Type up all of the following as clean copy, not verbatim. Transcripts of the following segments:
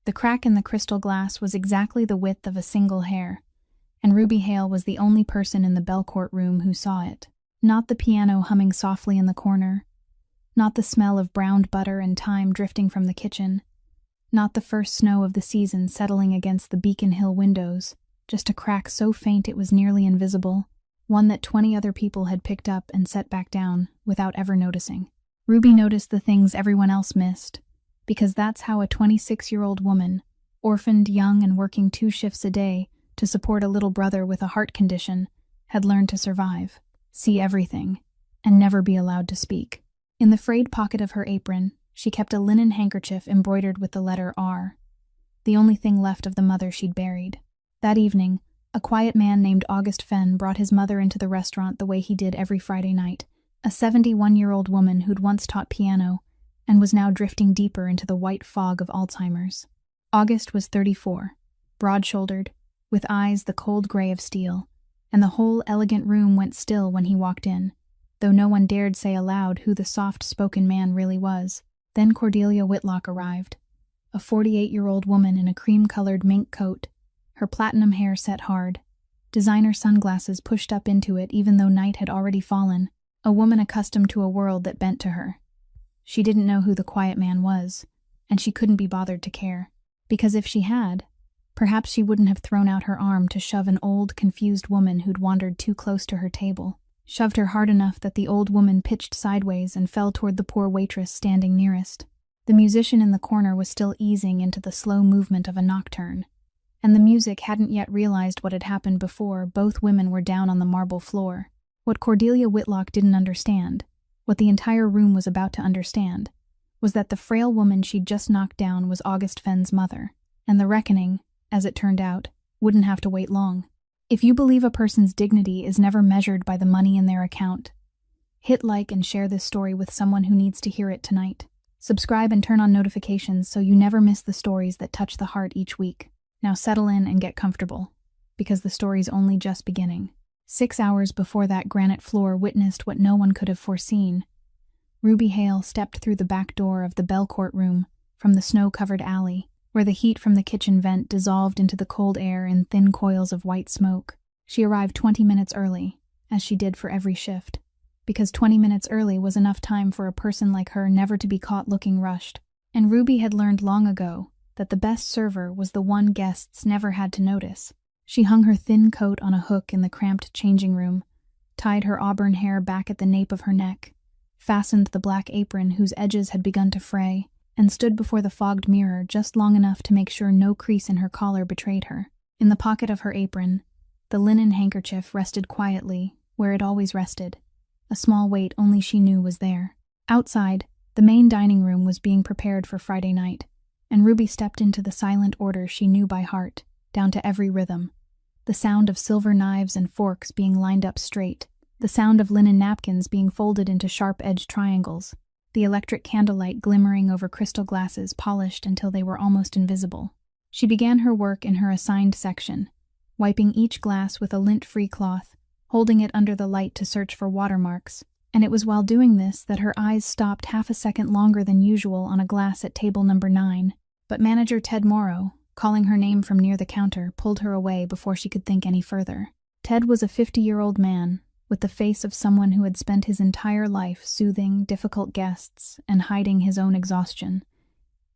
The crack in the crystal glass was exactly the width of a single hair, and Ruby Hale was the only person in the Belcourt room who saw it. Not the piano humming softly in the corner, not the smell of browned butter and thyme drifting from the kitchen, not the first snow of the season settling against the Beacon Hill windows, just a crack so faint it was nearly invisible, one that 20 other people had picked up and set back down without ever noticing. Ruby noticed the things everyone else missed, because that's how a 26-year-old woman, orphaned, young, and working 2 shifts a day to support a little brother with a heart condition, had learned to survive, see everything, and never be allowed to speak. In the frayed pocket of her apron, she kept a linen handkerchief embroidered with the letter R, the only thing left of the mother she'd buried. That evening, a quiet man named August Fenn brought his mother into the restaurant the way he did every Friday night, a 71-year-old woman who'd once taught piano and was now drifting deeper into the white fog of Alzheimer's. August was 34, broad-shouldered, with eyes the cold gray of steel, and the whole elegant room went still when he walked in, though no one dared say aloud who the soft-spoken man really was. Then Cordelia Whitlock arrived, a 48-year-old woman in a cream-colored mink coat, her platinum hair set hard, designer sunglasses pushed up into it even though night had already fallen, a woman accustomed to a world that bent to her. She didn't know who the quiet man was, and she couldn't be bothered to care, because if she had, perhaps she wouldn't have thrown out her arm to shove an old, confused woman who'd wandered too close to her table, shoved her hard enough that the old woman pitched sideways and fell toward the poor waitress standing nearest. The musician in the corner was still easing into the slow movement of a nocturne, and the music hadn't yet realized what had happened before both women were down on the marble floor. What Cordelia Whitlock didn't understand, what the entire room was about to understand, was that the frail woman she'd just knocked down was August Fenn's mother, and the reckoning, as it turned out, wouldn't have to wait long. If you believe a person's dignity is never measured by the money in their account, hit like and share this story with someone who needs to hear it tonight. Subscribe and turn on notifications so you never miss the stories that touch the heart each week. Now settle in and get comfortable, because the story's only just beginning. 6 hours before that granite floor witnessed what no one could have foreseen. Ruby Hale stepped through the back door of the Belcourt room from the snow-covered alley, where the heat from the kitchen vent dissolved into the cold air in thin coils of white smoke. She arrived 20 minutes early, as she did for every shift, because 20 minutes early was enough time for a person like her never to be caught looking rushed. And Ruby had learned long ago that the best server was the one guests never had to notice. She hung her thin coat on a hook in the cramped changing room, tied her auburn hair back at the nape of her neck, fastened the black apron whose edges had begun to fray, and stood before the fogged mirror just long enough to make sure no crease in her collar betrayed her. In the pocket of her apron, the linen handkerchief rested quietly, where it always rested, a small weight only she knew was there. Outside, the main dining room was being prepared for Friday night, and Ruby stepped into the silent order she knew by heart, down to every rhythm. The sound of silver knives and forks being lined up straight, the sound of linen napkins being folded into sharp-edged triangles, the electric candlelight glimmering over crystal glasses polished until they were almost invisible. She began her work in her assigned section, wiping each glass with a lint-free cloth, holding it under the light to search for watermarks, and it was while doing this that her eyes stopped half a second longer than usual on a glass at table number 9. But manager Ted Morrow, calling her name from near the counter, pulled her away before she could think any further. Ted was a 50-year-old man, with the face of someone who had spent his entire life soothing difficult guests and hiding his own exhaustion.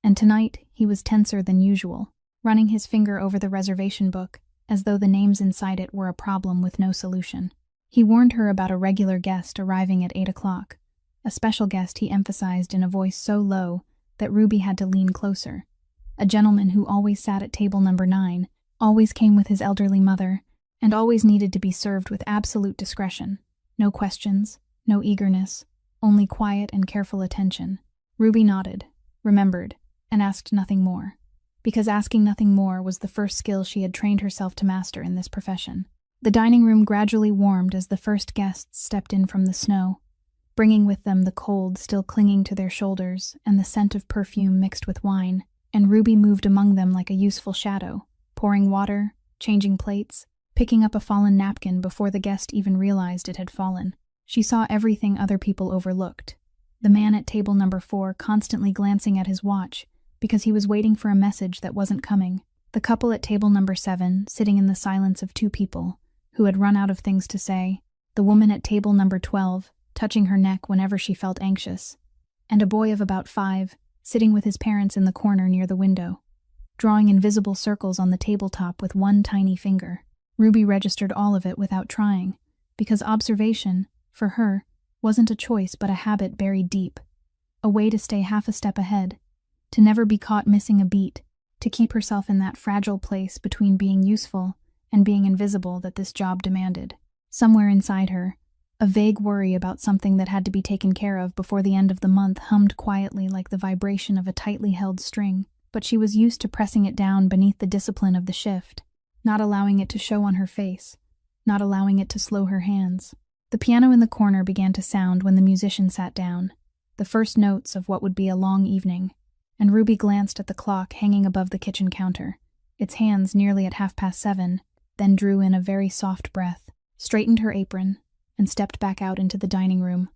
And tonight he was tenser than usual, running his finger over the reservation book, as though the names inside it were a problem with no solution. He warned her about a regular guest arriving at 8 o'clock, a special guest he emphasized in a voice so low that Ruby had to lean closer. A gentleman who always sat at table number 9, always came with his elderly mother, and always needed to be served with absolute discretion. No questions, no eagerness, only quiet and careful attention. Ruby nodded, remembered, and asked nothing more, because asking nothing more was the first skill she had trained herself to master in this profession. The dining room gradually warmed as the first guests stepped in from the snow, bringing with them the cold still clinging to their shoulders and the scent of perfume mixed with wine, and Ruby moved among them like a useful shadow, pouring water, changing plates, picking up a fallen napkin before the guest even realized it had fallen. She saw everything other people overlooked. The man at table number 4 constantly glancing at his watch, because he was waiting for a message that wasn't coming. The couple at table number 7, sitting in the silence of 2 people, who had run out of things to say, the woman at table number 12, touching her neck whenever she felt anxious, and a boy of about 5, sitting with his parents in the corner near the window, drawing invisible circles on the tabletop with one tiny finger. Ruby registered all of it without trying, because observation, for her, wasn't a choice but a habit buried deep, a way to stay half a step ahead, to never be caught missing a beat, to keep herself in that fragile place between being useful and being invisible that this job demanded. Somewhere inside her, a vague worry about something that had to be taken care of before the end of the month hummed quietly like the vibration of a tightly held string, but she was used to pressing it down beneath the discipline of the shift, not allowing it to show on her face, not allowing it to slow her hands. The piano in the corner began to sound when the musician sat down, the first notes of what would be a long evening, and Ruby glanced at the clock hanging above the kitchen counter, its hands nearly at 7:30, then drew in a very soft breath, straightened her apron, and stepped back out into the dining room,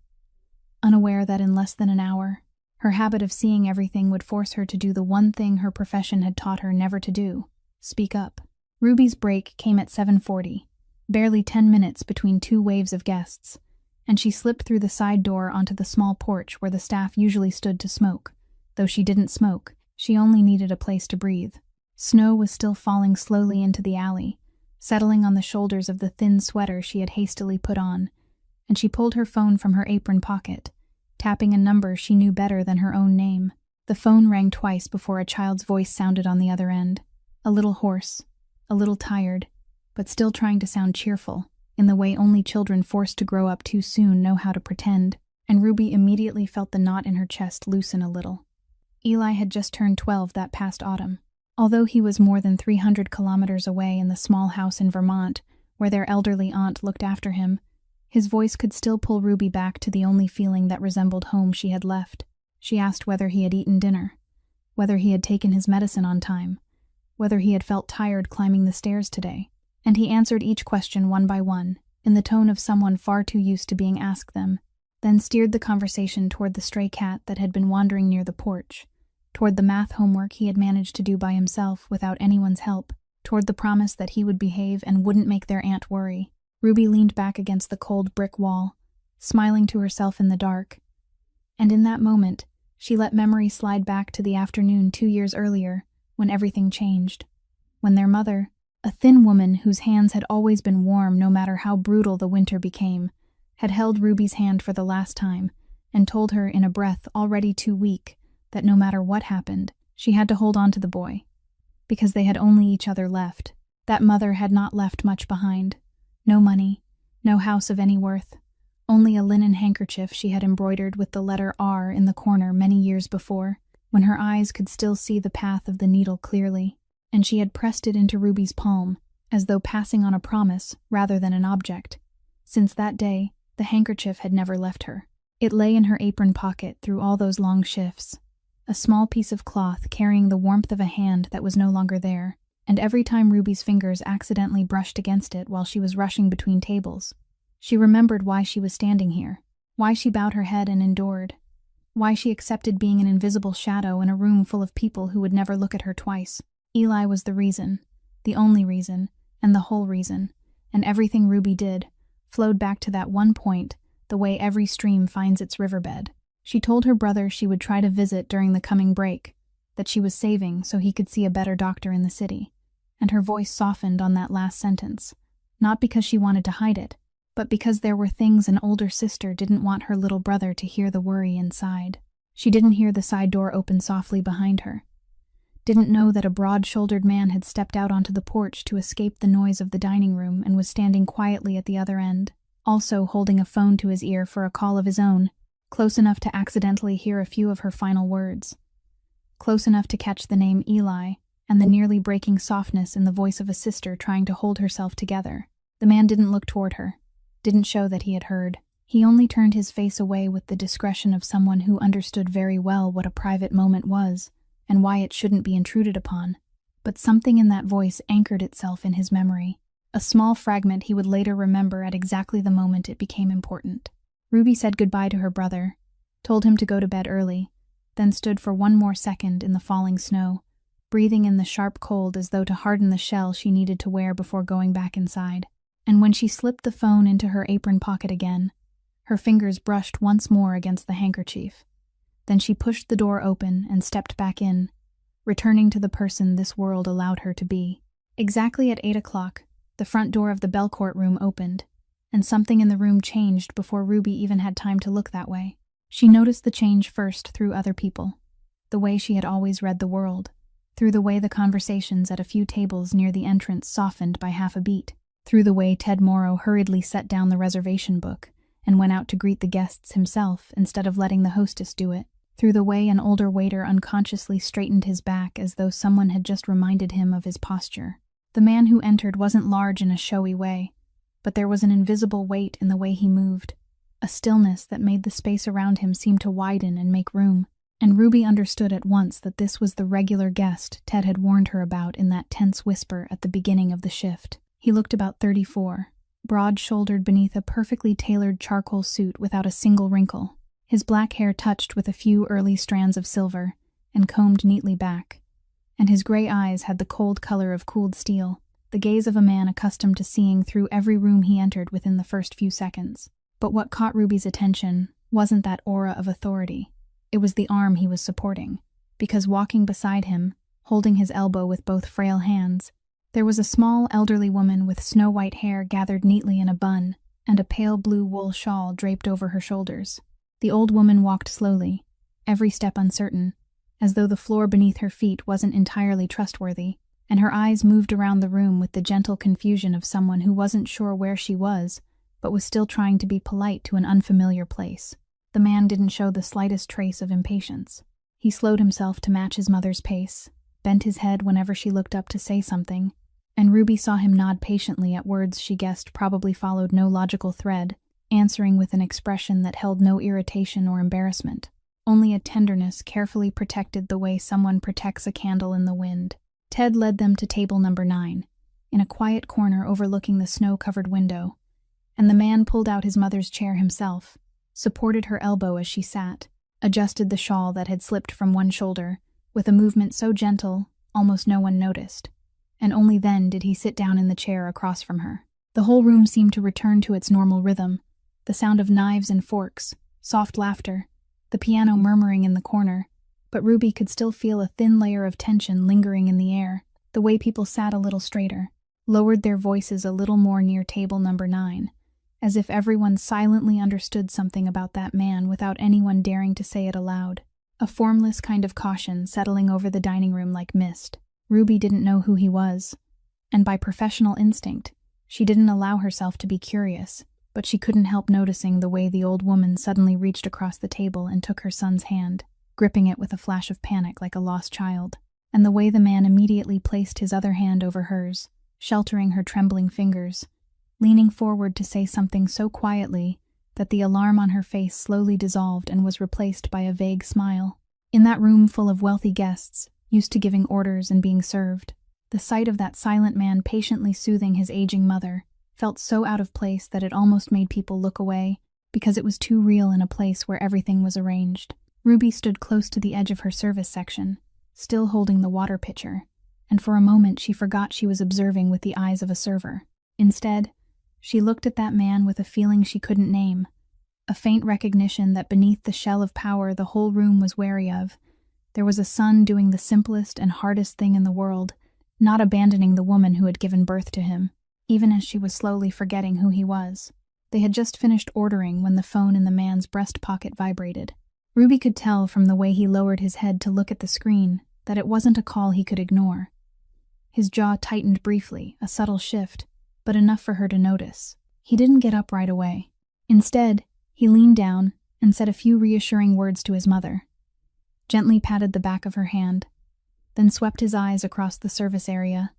unaware that in less than an hour, her habit of seeing everything would force her to do the one thing her profession had taught her never to do: speak up. Ruby's break came at 7:40, barely 10 minutes between 2 waves of guests, and she slipped through the side door onto the small porch where the staff usually stood to smoke. Though she didn't smoke, she only needed a place to breathe. Snow was still falling slowly into the alley, settling on the shoulders of the thin sweater she had hastily put on, and she pulled her phone from her apron pocket, tapping a number she knew better than her own name. The phone rang twice before a child's voice sounded on the other end, a little hoarse, a little tired, but still trying to sound cheerful, in the way only children forced to grow up too soon know how to pretend, and Ruby immediately felt the knot in her chest loosen a little. Eli had just turned 12 that past autumn. Although he was more than 300 kilometers away in the small house in Vermont, where their elderly aunt looked after him, his voice could still pull Ruby back to the only feeling that resembled home she had left. She asked whether he had eaten dinner, whether he had taken his medicine on time, whether he had felt tired climbing the stairs today, and he answered each question one by one, in the tone of someone far too used to being asked them, then steered the conversation toward the stray cat that had been wandering near the porch, toward the math homework he had managed to do by himself without anyone's help, toward the promise that he would behave and wouldn't make their aunt worry. Ruby leaned back against the cold brick wall, smiling to herself in the dark, and in that moment, she let memory slide back to the afternoon 2 years earlier, when everything changed. When their mother, a thin woman whose hands had always been warm no matter how brutal the winter became, had held Ruby's hand for the last time and told her in a breath already too weak that no matter what happened, she had to hold on to the boy, because they had only each other left. That mother had not left much behind. No money, no house of any worth, only a linen handkerchief she had embroidered with the letter R in the corner many years before, when her eyes could still see the path of the needle clearly, and she had pressed it into Ruby's palm, as though passing on a promise rather than an object. Since that day, the handkerchief had never left her. It lay in her apron pocket through all those long shifts, a small piece of cloth carrying the warmth of a hand that was no longer there, and every time Ruby's fingers accidentally brushed against it while she was rushing between tables, she remembered why she was standing here, why she bowed her head and endured, why she accepted being an invisible shadow in a room full of people who would never look at her twice. Eli was the reason, the only reason, and the whole reason, and everything Ruby did flowed back to that one point, the way every stream finds its riverbed. She told her brother she would try to visit during the coming break, that she was saving so he could see a better doctor in the city, and her voice softened on that last sentence, not because she wanted to hide it, but because there were things an older sister didn't want her little brother to hear the worry inside. She didn't hear the side door open softly behind her, didn't know that a broad-shouldered man had stepped out onto the porch to escape the noise of the dining room and was standing quietly at the other end, also holding a phone to his ear for a call of his own, close enough to accidentally hear a few of her final words, close enough to catch the name Eli and the nearly breaking softness in the voice of a sister trying to hold herself together. The man didn't look toward her, didn't show that he had heard. He only turned his face away with the discretion of someone who understood very well what a private moment was and why it shouldn't be intruded upon. But something in that voice anchored itself in his memory, a small fragment he would later remember at exactly the moment it became important. Ruby said goodbye to her brother, told him to go to bed early, then stood for one more second in the falling snow, breathing in the sharp cold as though to harden the shell she needed to wear before going back inside. And when she slipped the phone into her apron pocket again, her fingers brushed once more against the handkerchief. Then she pushed the door open and stepped back in, returning to the person this world allowed her to be. Exactly at 8 o'clock, the front door of the Belcourt room opened, and something in the room changed before Ruby even had time to look that way. She noticed the change first through other people, the way she had always read the world, through the way the conversations at a few tables near the entrance softened by half a beat, through the way Ted Morrow hurriedly set down the reservation book and went out to greet the guests himself instead of letting the hostess do it, through the way an older waiter unconsciously straightened his back as though someone had just reminded him of his posture. The man who entered wasn't large in a showy way, but there was an invisible weight in the way he moved, a stillness that made the space around him seem to widen and make room, and Ruby understood at once that this was the regular guest Ted had warned her about in that tense whisper at the beginning of the shift. He looked about 34, broad-shouldered beneath a perfectly tailored charcoal suit without a single wrinkle, his black hair touched with a few early strands of silver and combed neatly back, and his gray eyes had the cold color of cooled steel, the gaze of a man accustomed to seeing through every room he entered within the first few seconds. But what caught Ruby's attention wasn't that aura of authority. It was the arm he was supporting, because walking beside him, holding his elbow with both frail hands, there was a small elderly woman with snow-white hair gathered neatly in a bun and a pale blue wool shawl draped over her shoulders. The old woman walked slowly, every step uncertain, as though the floor beneath her feet wasn't entirely trustworthy, and her eyes moved around the room with the gentle confusion of someone who wasn't sure where she was, but was still trying to be polite to an unfamiliar place. The man didn't show the slightest trace of impatience. He slowed himself to match his mother's pace, bent his head whenever she looked up to say something, and Ruby saw him nod patiently at words she guessed probably followed no logical thread, answering with an expression that held no irritation or embarrassment. Only a tenderness carefully protected the way someone protects a candle in the wind. Ted led them to table number 9, in a quiet corner overlooking the snow-covered window, and the man pulled out his mother's chair himself, supported her elbow as she sat, adjusted the shawl that had slipped from one shoulder, with a movement so gentle, almost no one noticed, and only then did he sit down in the chair across from her. The whole room seemed to return to its normal rhythm, the sound of knives and forks, soft laughter, the piano murmuring in the corner, but Ruby could still feel a thin layer of tension lingering in the air. The way people sat a little straighter, lowered their voices a little more near table number 9, as if everyone silently understood something about that man without anyone daring to say it aloud. A formless kind of caution settling over the dining room like mist. Ruby didn't know who he was, and by professional instinct, she didn't allow herself to be curious, but she couldn't help noticing the way the old woman suddenly reached across the table and took her son's hand, gripping it with a flash of panic like a lost child, and the way the man immediately placed his other hand over hers, sheltering her trembling fingers, leaning forward to say something so quietly that the alarm on her face slowly dissolved and was replaced by a vague smile. In that room full of wealthy guests, used to giving orders and being served, the sight of that silent man patiently soothing his aging mother felt so out of place that it almost made people look away, because it was too real in a place where everything was arranged. Ruby stood close to the edge of her service section, still holding the water pitcher, and for a moment she forgot she was observing with the eyes of a server. Instead, she looked at that man with a feeling she couldn't name, a faint recognition that beneath the shell of power the whole room was wary of, there was a son doing the simplest and hardest thing in the world, not abandoning the woman who had given birth to him, even as she was slowly forgetting who he was. They had just finished ordering when the phone in the man's breast pocket vibrated. Ruby could tell from the way he lowered his head to look at the screen that it wasn't a call he could ignore. His jaw tightened briefly, a subtle shift, but enough for her to notice. He didn't get up right away. Instead, he leaned down and said a few reassuring words to his mother, gently patted the back of her hand, then swept his eyes across the service area,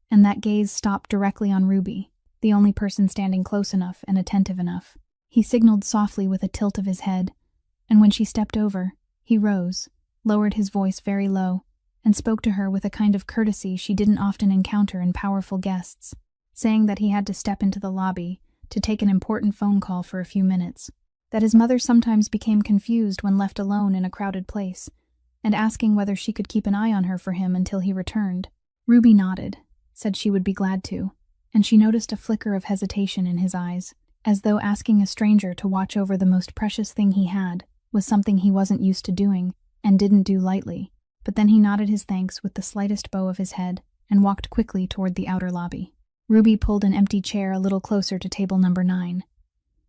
and that gaze stopped directly on Ruby, the only person standing close enough and attentive enough. He signaled softly with a tilt of his head, and when she stepped over, he rose, lowered his voice very low, and spoke to her with a kind of courtesy she didn't often encounter in powerful guests, saying that he had to step into the lobby to take an important phone call for a few minutes, that his mother sometimes became confused when left alone in a crowded place, and asking whether she could keep an eye on her for him until he returned. Ruby nodded, said she would be glad to, and she noticed a flicker of hesitation in his eyes, as though asking a stranger to watch over the most precious thing he had was something he wasn't used to doing and didn't do lightly. But then he nodded his thanks with the slightest bow of his head and walked quickly toward the outer lobby. Ruby pulled an empty chair a little closer to table number 9.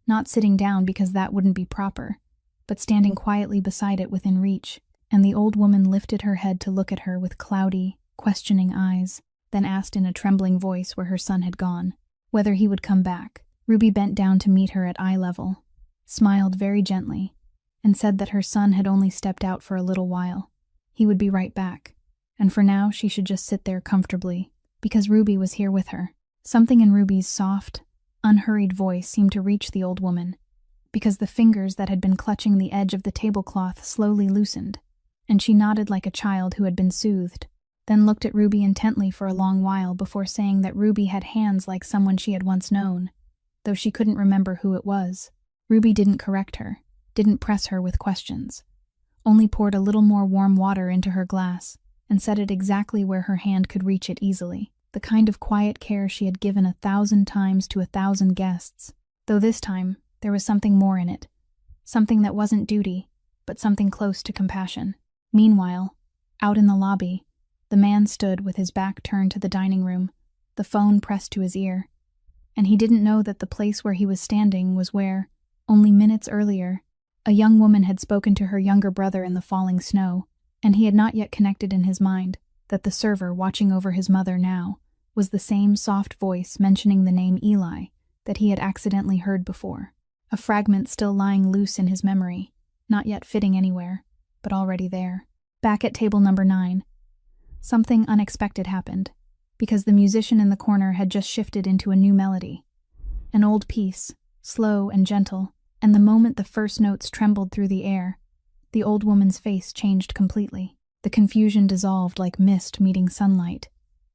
Not sitting down because that wouldn't be proper, but standing quietly beside it within reach, and the old woman lifted her head to look at her with cloudy, questioning eyes, then asked in a trembling voice where her son had gone, whether he would come back. Ruby bent down to meet her at eye level, smiled very gently, and said that her son had only stepped out for a little while. He would be right back, and for now she should just sit there comfortably, because Ruby was here with her. Something in Ruby's soft, unhurried voice seemed to reach the old woman, because the fingers that had been clutching the edge of the tablecloth slowly loosened, and she nodded like a child who had been soothed, then looked at Ruby intently for a long while before saying that Ruby had hands like someone she had once known, though she couldn't remember who it was. Ruby didn't correct her, didn't press her with questions, only poured a little more warm water into her glass and set it exactly where her hand could reach it easily, the kind of quiet care she had given 1,000 times to 1,000 guests, though this time there was something more in it, something that wasn't duty, but something close to compassion. Meanwhile, out in the lobby, the man stood with his back turned to the dining room, the phone pressed to his ear, and he didn't know that the place where he was standing was where, only minutes earlier, a young woman had spoken to her younger brother in the falling snow, and he had not yet connected in his mind that the server watching over his mother now was the same soft voice mentioning the name Eli that he had accidentally heard before, a fragment still lying loose in his memory, not yet fitting anywhere, but already there. Back at table number 9, something unexpected happened, because the musician in the corner had just shifted into a new melody. An old piece, slow and gentle, and the moment the first notes trembled through the air, the old woman's face changed completely. The confusion dissolved like mist meeting sunlight.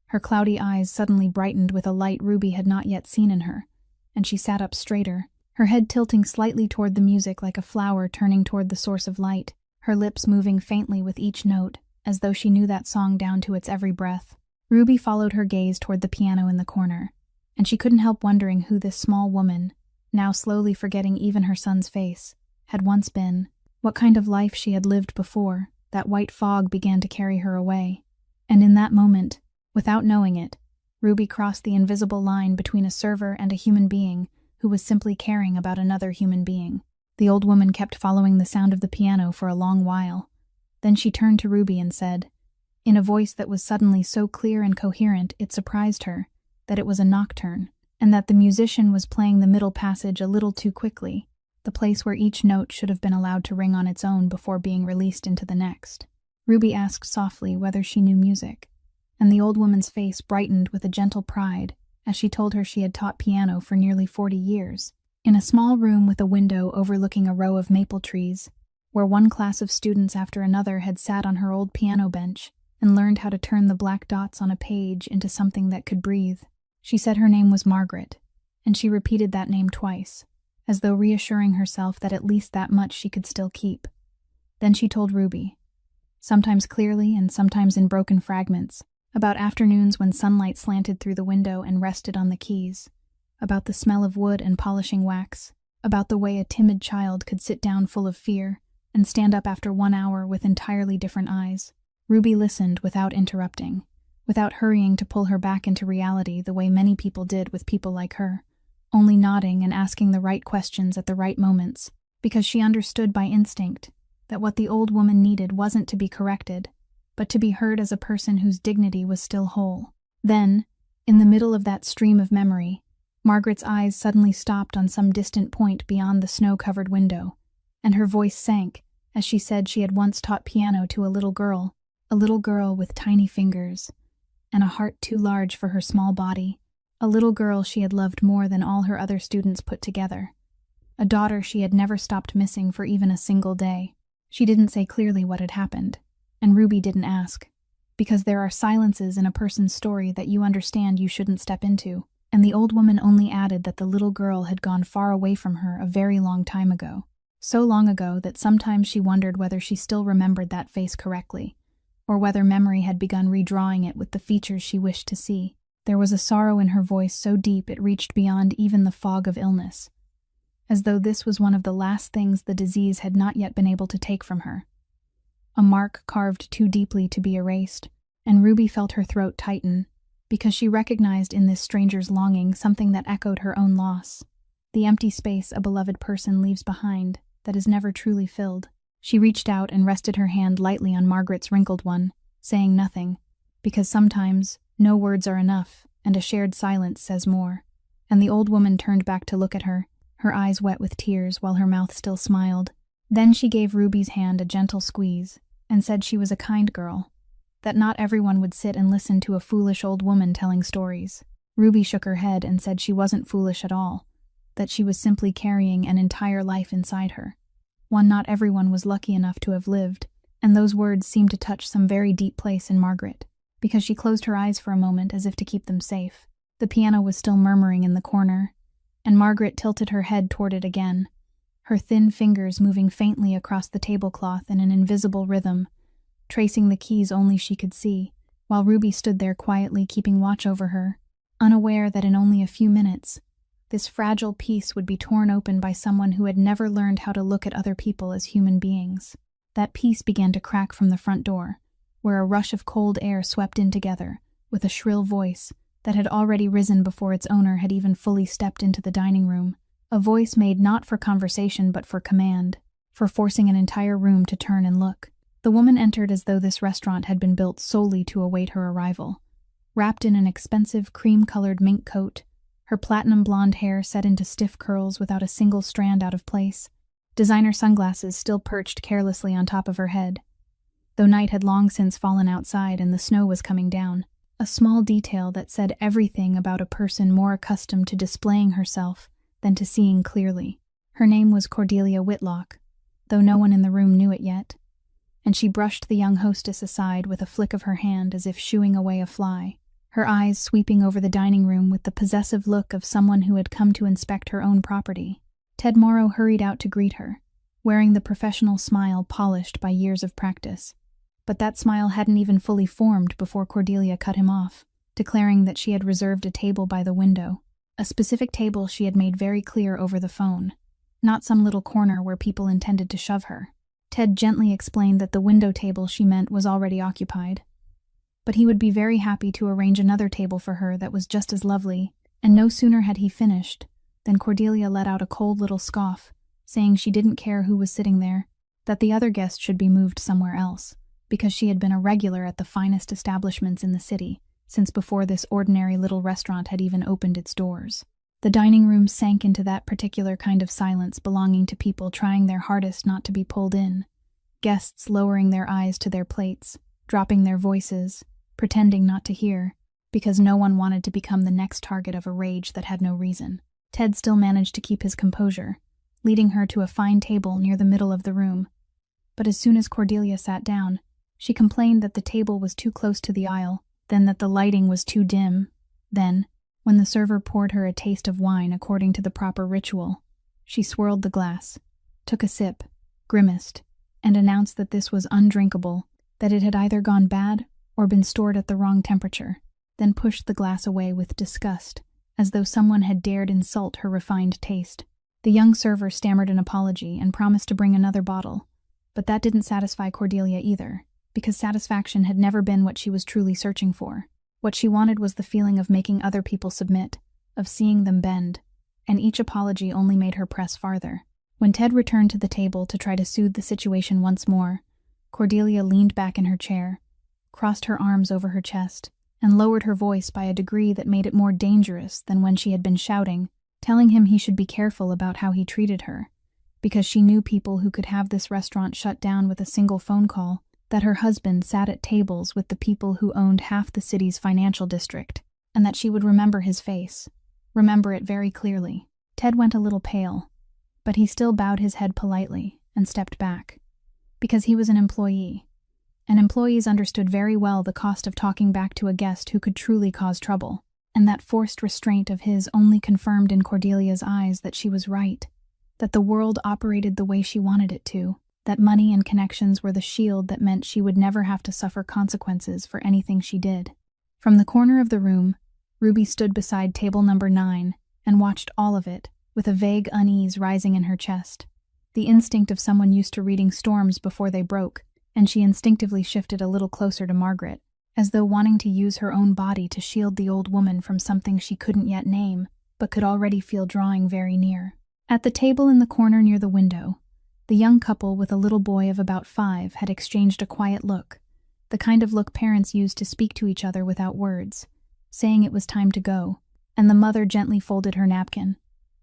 Her cloudy eyes suddenly brightened with a light Ruby had not yet seen in her, and she sat up straighter, her head tilting slightly toward the music like a flower turning toward the source of light, her lips moving faintly with each note, as though she knew that song down to its every breath. Ruby followed her gaze toward the piano in the corner, and she couldn't help wondering who this small woman, now slowly forgetting even her son's face, had once been, what kind of life she had lived before that white fog began to carry her away. And in that moment, without knowing it, Ruby crossed the invisible line between a server and a human being who was simply caring about another human being. The old woman kept following the sound of the piano for a long while. Then she turned to Ruby and said, in a voice that was suddenly so clear and coherent it surprised her, that it was a nocturne, and that the musician was playing the middle passage a little too quickly, the place where each note should have been allowed to ring on its own before being released into the next. Ruby asked softly whether she knew music, and the old woman's face brightened with a gentle pride as she told her she had taught piano for nearly 40 years. In a small room with a window overlooking a row of maple trees, where one class of students after another had sat on her old piano bench and learned how to turn the black dots on a page into something that could breathe. She said her name was Margaret, and she repeated that name twice, as though reassuring herself that at least that much she could still keep. Then she told Ruby, sometimes clearly and sometimes in broken fragments, about afternoons when sunlight slanted through the window and rested on the keys, about the smell of wood and polishing wax, about the way a timid child could sit down full of fear and stand up after 1 hour with entirely different eyes. Ruby listened without interrupting, without hurrying to pull her back into reality the way many people did with people like her, only nodding and asking the right questions at the right moments, because she understood by instinct that what the old woman needed wasn't to be corrected, but to be heard as a person whose dignity was still whole. Then, in the middle of that stream of memory, Margaret's eyes suddenly stopped on some distant point beyond the snow-covered window, and her voice sank as she said she had once taught piano to a little girl with tiny fingers and a heart too large for her small body, a little girl she had loved more than all her other students put together, a daughter she had never stopped missing for even a single day. She didn't say clearly what had happened, and Ruby didn't ask, because there are silences in a person's story that you understand you shouldn't step into, and the old woman only added that the little girl had gone far away from her a very long time ago. So long ago that sometimes she wondered whether she still remembered that face correctly, or whether memory had begun redrawing it with the features she wished to see. There was a sorrow in her voice so deep it reached beyond even the fog of illness, as though this was one of the last things the disease had not yet been able to take from her. A mark carved too deeply to be erased, and Ruby felt her throat tighten, because she recognized in this stranger's longing something that echoed her own loss, the empty space a beloved person leaves behind that is never truly filled. She reached out and rested her hand lightly on Margaret's wrinkled one, saying nothing, because sometimes no words are enough, and a shared silence says more. And the old woman turned back to look at her, her eyes wet with tears while her mouth still smiled. Then she gave Ruby's hand a gentle squeeze, and said she was a kind girl, that not everyone would sit and listen to a foolish old woman telling stories. Ruby shook her head and said she wasn't foolish at all, that she was simply carrying an entire life inside her, one not everyone was lucky enough to have lived, and those words seemed to touch some very deep place in Margaret, because she closed her eyes for a moment as if to keep them safe. The piano was still murmuring in the corner, and Margaret tilted her head toward it again, her thin fingers moving faintly across the tablecloth in an invisible rhythm, tracing the keys only she could see, while Ruby stood there quietly keeping watch over her, unaware that in only a few minutes, this fragile piece would be torn open by someone who had never learned how to look at other people as human beings. That piece began to crack from the front door, where a rush of cold air swept in together, with a shrill voice that had already risen before its owner had even fully stepped into the dining room, a voice made not for conversation but for command, for forcing an entire room to turn and look. The woman entered as though this restaurant had been built solely to await her arrival. Wrapped in an expensive cream-colored mink coat, her platinum blonde hair set into stiff curls without a single strand out of place, designer sunglasses still perched carelessly on top of her head, though night had long since fallen outside and the snow was coming down, a small detail that said everything about a person more accustomed to displaying herself than to seeing clearly. Her name was Cordelia Whitlock, though no one in the room knew it yet, and she brushed the young hostess aside with a flick of her hand as if shooing away a fly, her eyes sweeping over the dining room with the possessive look of someone who had come to inspect her own property. Ted Morrow hurried out to greet her, wearing the professional smile polished by years of practice. But that smile hadn't even fully formed before Cordelia cut him off, declaring that she had reserved a table by the window, a specific table she had made very clear over the phone, not some little corner where people intended to shove her. Ted gently explained that the window table she meant was already occupied, but he would be very happy to arrange another table for her that was just as lovely, and no sooner had he finished than Cordelia let out a cold little scoff, saying she didn't care who was sitting there, that the other guests should be moved somewhere else, because she had been a regular at the finest establishments in the city, since before this ordinary little restaurant had even opened its doors. The dining room sank into that particular kind of silence belonging to people trying their hardest not to be pulled in, guests lowering their eyes to their plates, dropping their voices, pretending not to hear, because no one wanted to become the next target of a rage that had no reason. Ted still managed to keep his composure, leading her to a fine table near the middle of the room. But as soon as Cordelia sat down, she complained that the table was too close to the aisle, then that the lighting was too dim. Then, when the server poured her a taste of wine according to the proper ritual, she swirled the glass, took a sip, grimaced, and announced that this was undrinkable, that it had either gone bad or been stored at the wrong temperature, then pushed the glass away with disgust, as though someone had dared insult her refined taste. The young server stammered an apology and promised to bring another bottle, but that didn't satisfy Cordelia either, because satisfaction had never been what she was truly searching for. What she wanted was the feeling of making other people submit, of seeing them bend, and each apology only made her press farther. When Ted returned to the table to try to soothe the situation once more, Cordelia leaned back in her chair, crossed her arms over her chest, and lowered her voice by a degree that made it more dangerous than when she had been shouting, telling him he should be careful about how he treated her, because she knew people who could have this restaurant shut down with a single phone call, that her husband sat at tables with the people who owned half the city's financial district, and that she would remember his face, remember it very clearly. Ted went a little pale, but he still bowed his head politely and stepped back, because he was an employee, and employees understood very well the cost of talking back to a guest who could truly cause trouble, and that forced restraint of his only confirmed in Cordelia's eyes that she was right, that the world operated the way she wanted it to, that money and connections were the shield that meant she would never have to suffer consequences for anything she did. From the corner of the room, Ruby stood beside table number 9 and watched all of it, with a vague unease rising in her chest. The instinct of someone used to reading storms before they broke, and she instinctively shifted a little closer to Margaret, as though wanting to use her own body to shield the old woman from something she couldn't yet name, but could already feel drawing very near. At the table in the corner near the window, the young couple with a little boy of about 5 had exchanged a quiet look, the kind of look parents use to speak to each other without words, saying it was time to go, and the mother gently folded her napkin,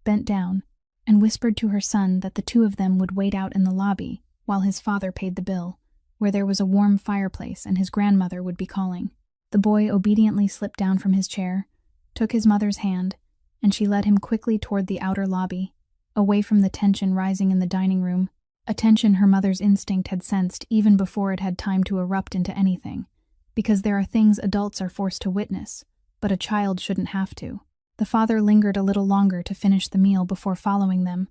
bent down, and whispered to her son that the two of them would wait out in the lobby while his father paid the bill, where there was a warm fireplace and his grandmother would be calling. The boy obediently slipped down from his chair, took his mother's hand, and she led him quickly toward the outer lobby, away from the tension rising in the dining room, a tension her mother's instinct had sensed even before it had time to erupt into anything, because there are things adults are forced to witness, but a child shouldn't have to. The father lingered a little longer to finish the meal before following them,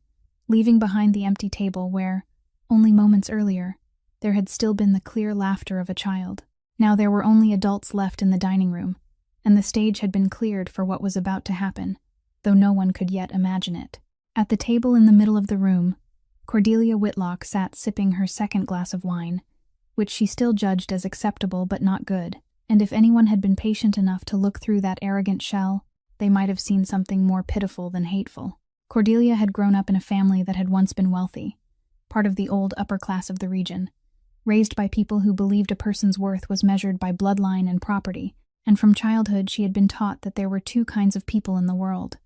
leaving behind the empty table where, only moments earlier, there had still been the clear laughter of a child. Now there were only adults left in the dining room, and the stage had been cleared for what was about to happen, though no one could yet imagine it. At the table in the middle of the room, Cordelia Whitlock sat sipping her second glass of wine, which she still judged as acceptable but not good, and if anyone had been patient enough to look through that arrogant shell, they might have seen something more pitiful than hateful. Cordelia had grown up in a family that had once been wealthy, part of the old upper class of the region, raised by people who believed a person's worth was measured by bloodline and property, and from childhood she had been taught that there were two kinds of people in the world,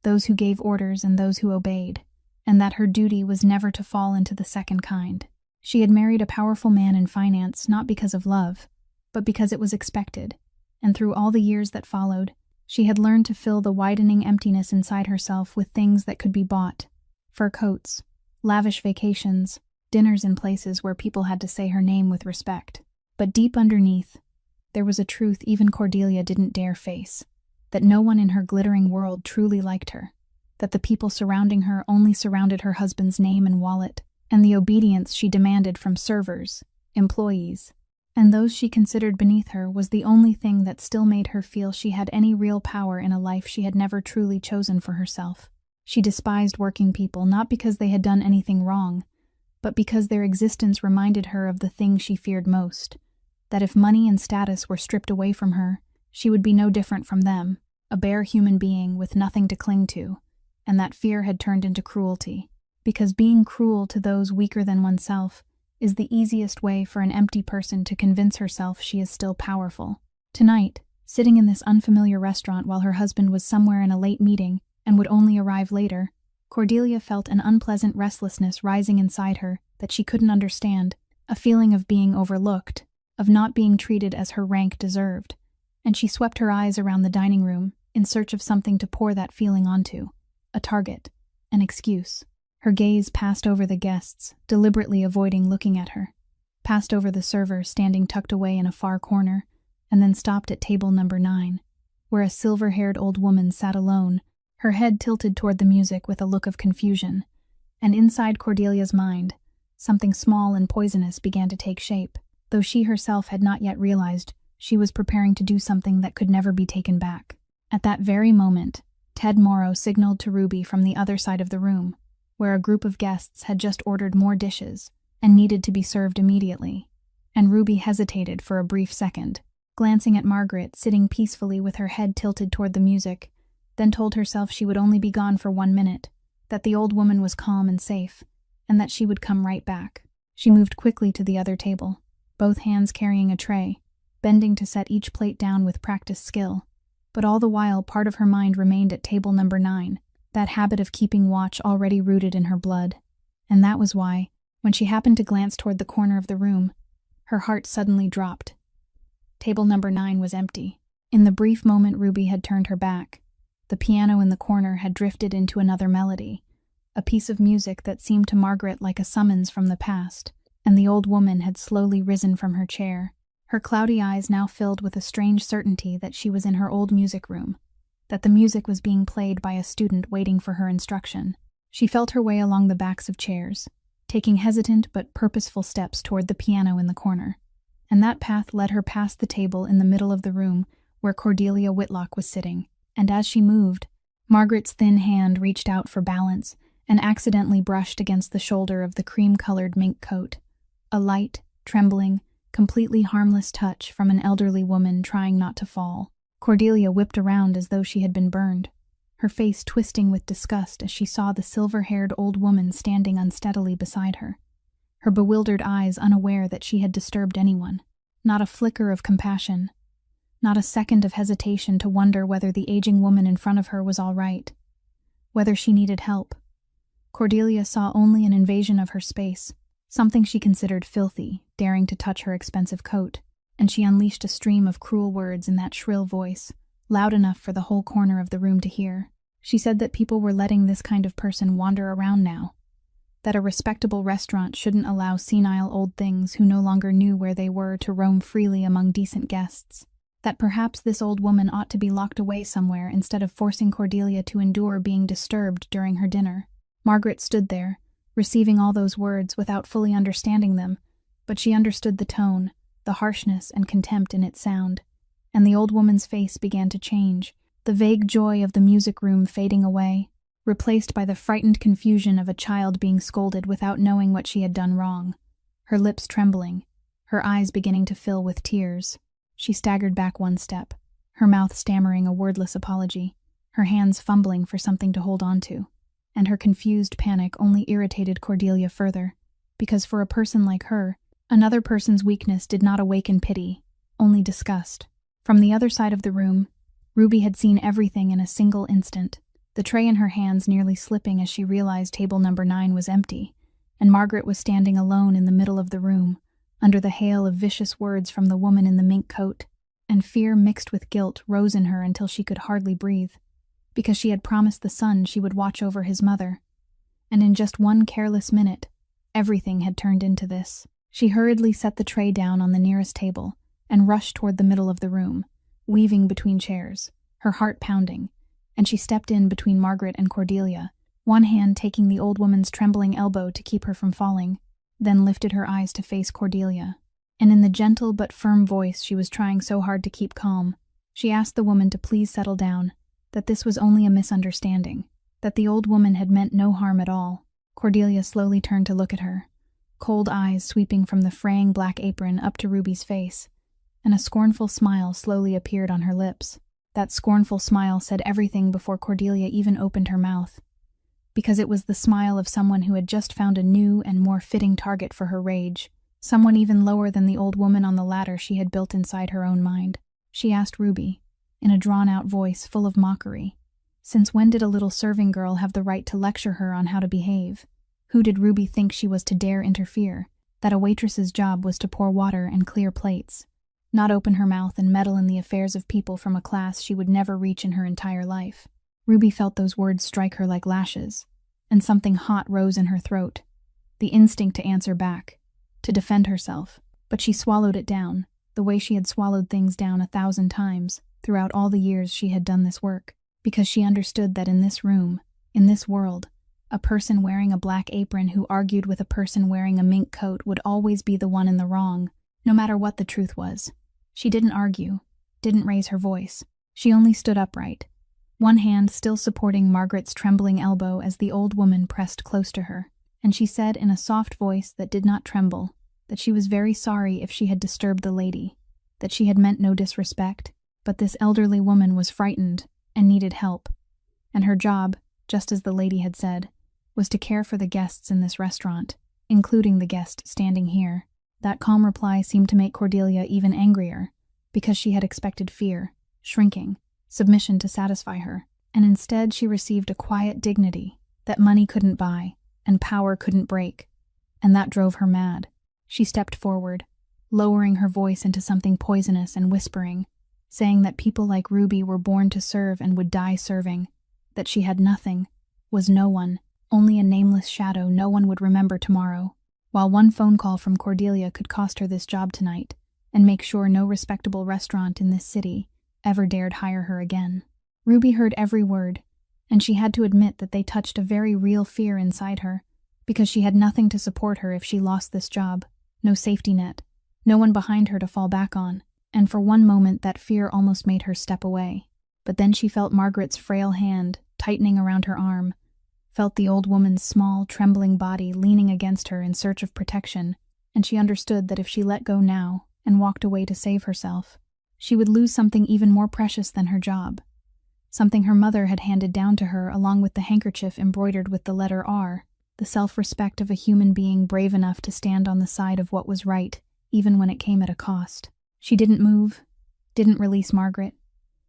those who gave orders and those who obeyed, and that her duty was never to fall into the second kind. She had married a powerful man in finance not because of love, but because it was expected, and through all the years that followed, she had learned to fill the widening emptiness inside herself with things that could be bought: fur coats, lavish vacations, dinners in places where people had to say her name with respect. But deep underneath, there was a truth even Cordelia didn't dare face, that no one in her glittering world truly liked her, that the people surrounding her only surrounded her husband's name and wallet, and the obedience she demanded from servers, employees, and those she considered beneath her was the only thing that still made her feel she had any real power in a life she had never truly chosen for herself. She despised working people not because they had done anything wrong, but because their existence reminded her of the thing she feared most, that if money and status were stripped away from her, she would be no different from them, a bare human being with nothing to cling to, and that fear had turned into cruelty, because being cruel to those weaker than oneself is the easiest way for an empty person to convince herself she is still powerful. Tonight, sitting in this unfamiliar restaurant while her husband was somewhere in a late meeting and would only arrive later, Cordelia felt an unpleasant restlessness rising inside her that she couldn't understand, a feeling of being overlooked, of not being treated as her rank deserved, and she swept her eyes around the dining room in search of something to pour that feeling onto, a target, an excuse. Her gaze passed over the guests, deliberately avoiding looking at her, passed over the server standing tucked away in a far corner, and then stopped at table number 9, where a silver-haired old woman sat alone, her head tilted toward the music with a look of confusion, and inside Cordelia's mind, something small and poisonous began to take shape, though she herself had not yet realized she was preparing to do something that could never be taken back. At that very moment, Ted Morrow signaled to Ruby from the other side of the room, where a group of guests had just ordered more dishes and needed to be served immediately, and Ruby hesitated for a brief second, glancing at Margaret sitting peacefully with her head tilted toward the music, then told herself she would only be gone for 1 minute, that the old woman was calm and safe, and that she would come right back. She moved quickly to the other table, both hands carrying a tray, bending to set each plate down with practiced skill, but all the while part of her mind remained at table number 9, that habit of keeping watch already rooted in her blood, and that was why, when she happened to glance toward the corner of the room, her heart suddenly dropped. Table number 9 was empty. In the brief moment Ruby had turned her back, the piano in the corner had drifted into another melody, a piece of music that seemed to Margaret like a summons from the past, and the old woman had slowly risen from her chair, her cloudy eyes now filled with a strange certainty that she was in her old music room, that the music was being played by a student waiting for her instruction. She felt her way along the backs of chairs, taking hesitant but purposeful steps toward the piano in the corner. And that path led her past the table in the middle of the room where Cordelia Whitlock was sitting. And as she moved, Margaret's thin hand reached out for balance and accidentally brushed against the shoulder of the cream-colored mink coat. A light, trembling, completely harmless touch from an elderly woman trying not to fall. Cordelia whipped around as though she had been burned, her face twisting with disgust as she saw the silver-haired old woman standing unsteadily beside her, her bewildered eyes unaware that she had disturbed anyone. Not a flicker of compassion, not a second of hesitation to wonder whether the aging woman in front of her was all right, whether she needed help. Cordelia saw only an invasion of her space, something she considered filthy, daring to touch her expensive coat, and she unleashed a stream of cruel words in that shrill voice, loud enough for the whole corner of the room to hear. She said that people were letting this kind of person wander around now, that a respectable restaurant shouldn't allow senile old things who no longer knew where they were to roam freely among decent guests, that perhaps this old woman ought to be locked away somewhere instead of forcing Cordelia to endure being disturbed during her dinner. Margaret stood there, receiving all those words without fully understanding them, but she understood the tone, the harshness and contempt in its sound, and the old woman's face began to change, the vague joy of the music room fading away, replaced by the frightened confusion of a child being scolded without knowing what she had done wrong. Her lips trembling, her eyes beginning to fill with tears. She staggered back one step, her mouth stammering a wordless apology, her hands fumbling for something to hold on to. And her confused panic only irritated Cordelia further, because for a person like her, another person's weakness did not awaken pity, only disgust. From the other side of the room, Ruby had seen everything in a single instant, the tray in her hands nearly slipping as she realized table number 9 was empty, and Margaret was standing alone in the middle of the room, under the hail of vicious words from the woman in the mink coat, and fear mixed with guilt rose in her until she could hardly breathe, because she had promised the son she would watch over his mother. And in just one careless minute, everything had turned into this. She hurriedly set the tray down on the nearest table and rushed toward the middle of the room, weaving between chairs, her heart pounding, and she stepped in between Margaret and Cordelia, one hand taking the old woman's trembling elbow to keep her from falling, then lifted her eyes to face Cordelia. And in the gentle but firm voice she was trying so hard to keep calm, she asked the woman to please settle down, that this was only a misunderstanding, that the old woman had meant no harm at all. Cordelia slowly turned to look at her, cold eyes sweeping from the fraying black apron up to Ruby's face, and a scornful smile slowly appeared on her lips. That scornful smile said everything before Cordelia even opened her mouth, because it was the smile of someone who had just found a new and more fitting target for her rage, someone even lower than the old woman on the ladder she had built inside her own mind. She asked Ruby, in a drawn-out voice full of mockery, since when did a little serving girl have the right to lecture her on how to behave? Who did Ruby think she was to dare interfere? That a waitress's job was to pour water and clear plates, not open her mouth and meddle in the affairs of people from a class she would never reach in her entire life. Ruby felt those words strike her like lashes, and something hot rose in her throat, the instinct to answer back, to defend herself, but she swallowed it down, the way she had swallowed things down 1,000 times throughout all the years she had done this work, because she understood that in this room, in this world, a person wearing a black apron who argued with a person wearing a mink coat would always be the one in the wrong, no matter what the truth was. She didn't argue, didn't raise her voice. She only stood upright, one hand still supporting Margaret's trembling elbow as the old woman pressed close to her, and she said in a soft voice that did not tremble that she was very sorry if she had disturbed the lady, that she had meant no disrespect, but this elderly woman was frightened and needed help, and her job, just as the lady had said, was to care for the guests in this restaurant, including the guest standing here. That calm reply seemed to make Cordelia even angrier, because she had expected fear, shrinking, submission to satisfy her, and instead she received a quiet dignity that money couldn't buy and power couldn't break, and that drove her mad. She stepped forward, lowering her voice into something poisonous and whispering, saying that people like Ruby were born to serve and would die serving, that she had nothing, was no one, only a nameless shadow no one would remember tomorrow, while one phone call from Cordelia could cost her this job tonight and make sure no respectable restaurant in this city ever dared hire her again. Ruby heard every word, and she had to admit that they touched a very real fear inside her, because she had nothing to support her if she lost this job, no safety net, no one behind her to fall back on, and for one moment that fear almost made her step away. But then she felt Margaret's frail hand tightening around her arm, felt the old woman's small, trembling body leaning against her in search of protection, and she understood that if she let go now and walked away to save herself, she would lose something even more precious than her job, something her mother had handed down to her along with the handkerchief embroidered with the letter R, the self-respect of a human being brave enough to stand on the side of what was right, even when it came at a cost. She didn't move, didn't release Margaret.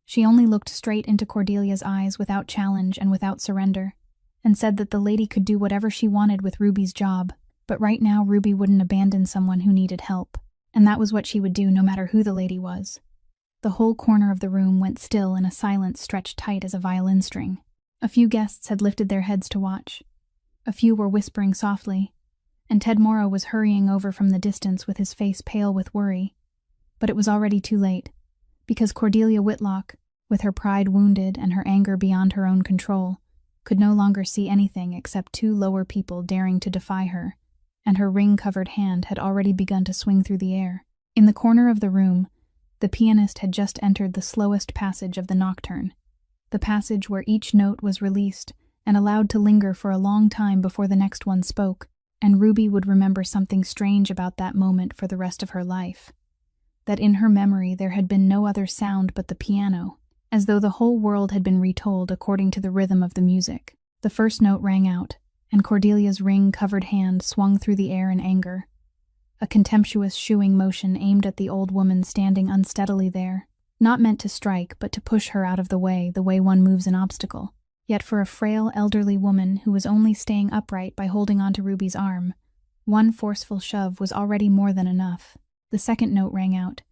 She only looked straight into Cordelia's eyes without challenge and without surrender, and said that the lady could do whatever she wanted with Ruby's job, but right now Ruby wouldn't abandon someone who needed help, and that was what she would do no matter who the lady was. The whole corner of the room went still in a silence stretched tight as a violin string. A few guests had lifted their heads to watch. A few were whispering softly, and Ted Morrow was hurrying over from the distance with his face pale with worry. But it was already too late, because Cordelia Whitlock, with her pride wounded and her anger beyond her own control, could no longer see anything except two lower people daring to defy her, and her ring-covered hand had already begun to swing through the air. In the corner of the room, the pianist had just entered the slowest passage of the nocturne, the passage where each note was released and allowed to linger for a long time before the next one spoke, and Ruby would remember something strange about that moment for the rest of her life. That in her memory there had been no other sound but the piano, as though the whole world had been retold according to the rhythm of the music. The first note rang out, and Cordelia's ring-covered hand swung through the air in anger, a contemptuous shooing motion aimed at the old woman standing unsteadily there, not meant to strike but to push her out of the way one moves an obstacle. Yet for a frail elderly woman who was only staying upright by holding onto Ruby's arm, one forceful shove was already more than enough. The second note rang out,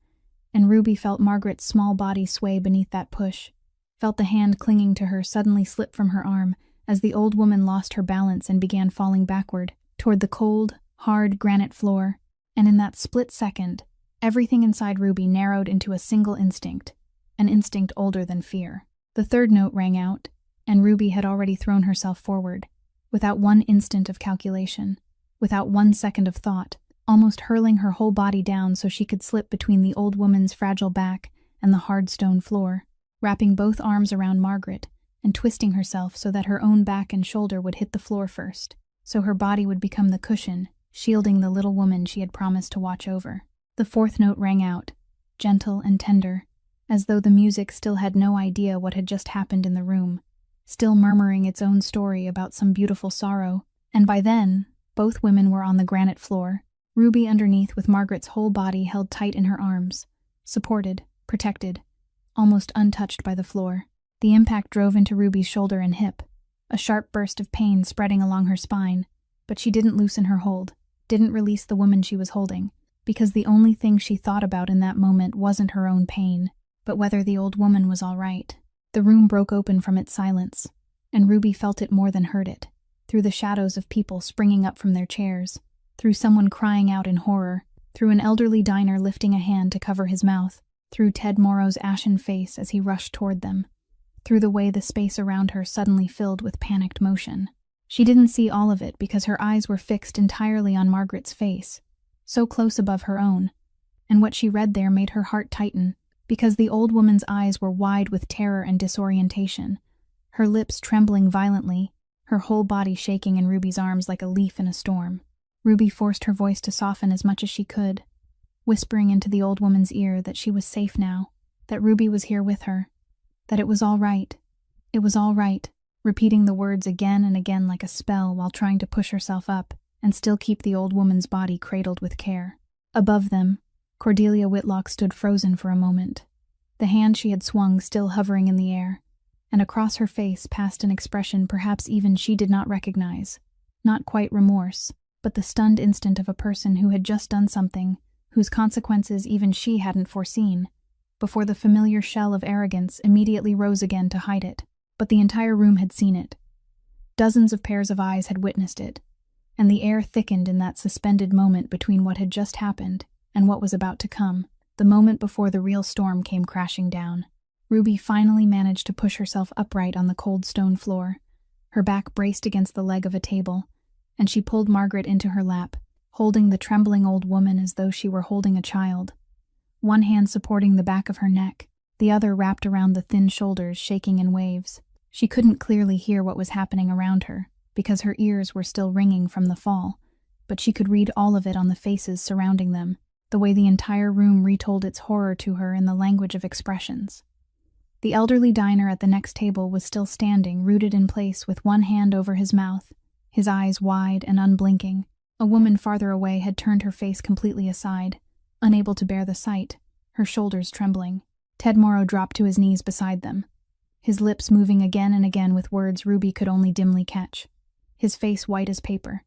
and Ruby felt Margaret's small body sway beneath that push, felt the hand clinging to her suddenly slip from her arm as the old woman lost her balance and began falling backward, toward the cold, hard granite floor, and in that split second, everything inside Ruby narrowed into a single instinct, an instinct older than fear. The third note rang out, and Ruby had already thrown herself forward, without one instant of calculation, without 1 second of thought, almost hurling her whole body down so she could slip between the old woman's fragile back and the hard stone floor, wrapping both arms around Margaret and twisting herself so that her own back and shoulder would hit the floor first, so her body would become the cushion, shielding the little woman she had promised to watch over. The fourth note rang out, gentle and tender, as though the music still had no idea what had just happened in the room, still murmuring its own story about some beautiful sorrow, and by then, both women were on the granite floor, Ruby underneath with Margaret's whole body held tight in her arms, supported, protected, almost untouched by the floor. The impact drove into Ruby's shoulder and hip, a sharp burst of pain spreading along her spine, but she didn't loosen her hold, didn't release the woman she was holding, because the only thing she thought about in that moment wasn't her own pain, but whether the old woman was all right. The room broke open from its silence, and Ruby felt it more than heard it, through the shadows of people springing up from their chairs, through someone crying out in horror, through an elderly diner lifting a hand to cover his mouth, through Ted Morrow's ashen face as he rushed toward them, through the way the space around her suddenly filled with panicked motion. She didn't see all of it because her eyes were fixed entirely on Margaret's face, so close above her own, and what she read there made her heart tighten, because the old woman's eyes were wide with terror and disorientation, her lips trembling violently, her whole body shaking in Ruby's arms like a leaf in a storm. Ruby forced her voice to soften as much as she could, whispering into the old woman's ear that she was safe now, that Ruby was here with her, that it was all right, repeating the words again and again like a spell while trying to push herself up and still keep the old woman's body cradled with care. Above them, Cordelia Whitlock stood frozen for a moment, the hand she had swung still hovering in the air, and across her face passed an expression perhaps even she did not recognize, not quite remorse, but the stunned instant of a person who had just done something whose consequences even she hadn't foreseen, before the familiar shell of arrogance immediately rose again to hide it. But the entire room had seen it. Dozens of pairs of eyes had witnessed it, and the air thickened in that suspended moment between what had just happened and what was about to come, the moment before the real storm came crashing down. Ruby finally managed to push herself upright on the cold stone floor. Her back braced against the leg of a table, and she pulled Margaret into her lap, holding the trembling old woman as though she were holding a child. One hand supporting the back of her neck, the other wrapped around the thin shoulders, shaking in waves. She couldn't clearly hear what was happening around her, because her ears were still ringing from the fall, but she could read all of it on the faces surrounding them, the way the entire room retold its horror to her in the language of expressions. The elderly diner at the next table was still standing, rooted in place with one hand over his mouth, his eyes wide and unblinking. A woman farther away had turned her face completely aside, unable to bear the sight, her shoulders trembling. Ted Morrow dropped to his knees beside them, his lips moving again and again with words Ruby could only dimly catch, his face white as paper,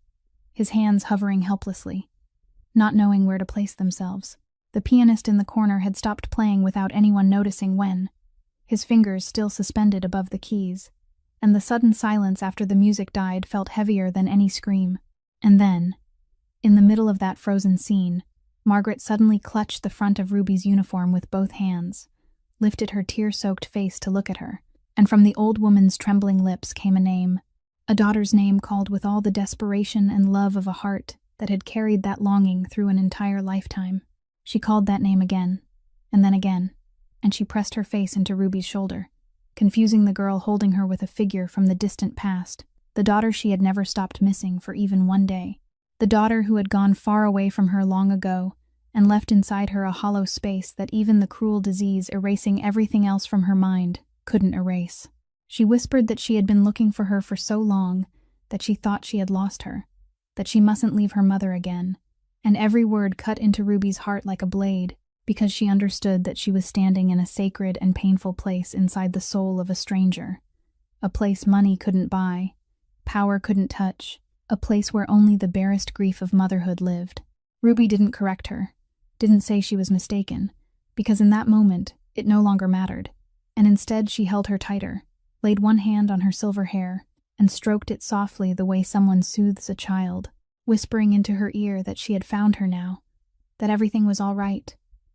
his hands hovering helplessly, not knowing where to place themselves. The pianist in the corner had stopped playing without anyone noticing when, his fingers still suspended above the keys, and the sudden silence after the music died felt heavier than any scream. And then, in the middle of that frozen scene, Margaret suddenly clutched the front of Ruby's uniform with both hands, lifted her tear-soaked face to look at her, and from the old woman's trembling lips came a name, a daughter's name called with all the desperation and love of a heart that had carried that longing through an entire lifetime. She called that name again, and then again, and she pressed her face into Ruby's shoulder, confusing the girl holding her with a figure from the distant past, the daughter she had never stopped missing for even one day, the daughter who had gone far away from her long ago and left inside her a hollow space that even the cruel disease erasing everything else from her mind couldn't erase. She whispered that she had been looking for her for so long that she thought she had lost her, that she mustn't leave her mother again, and every word cut into Ruby's heart like a blade, because she understood that she was standing in a sacred and painful place inside the soul of a stranger, a place money couldn't buy, power couldn't touch, a place where only the barest grief of motherhood lived. Ruby didn't correct her, didn't say she was mistaken, because in that moment it no longer mattered, and instead she held her tighter, laid one hand on her silver hair, and stroked it softly the way someone soothes a child, whispering into her ear that she had found her now, that everything was all right,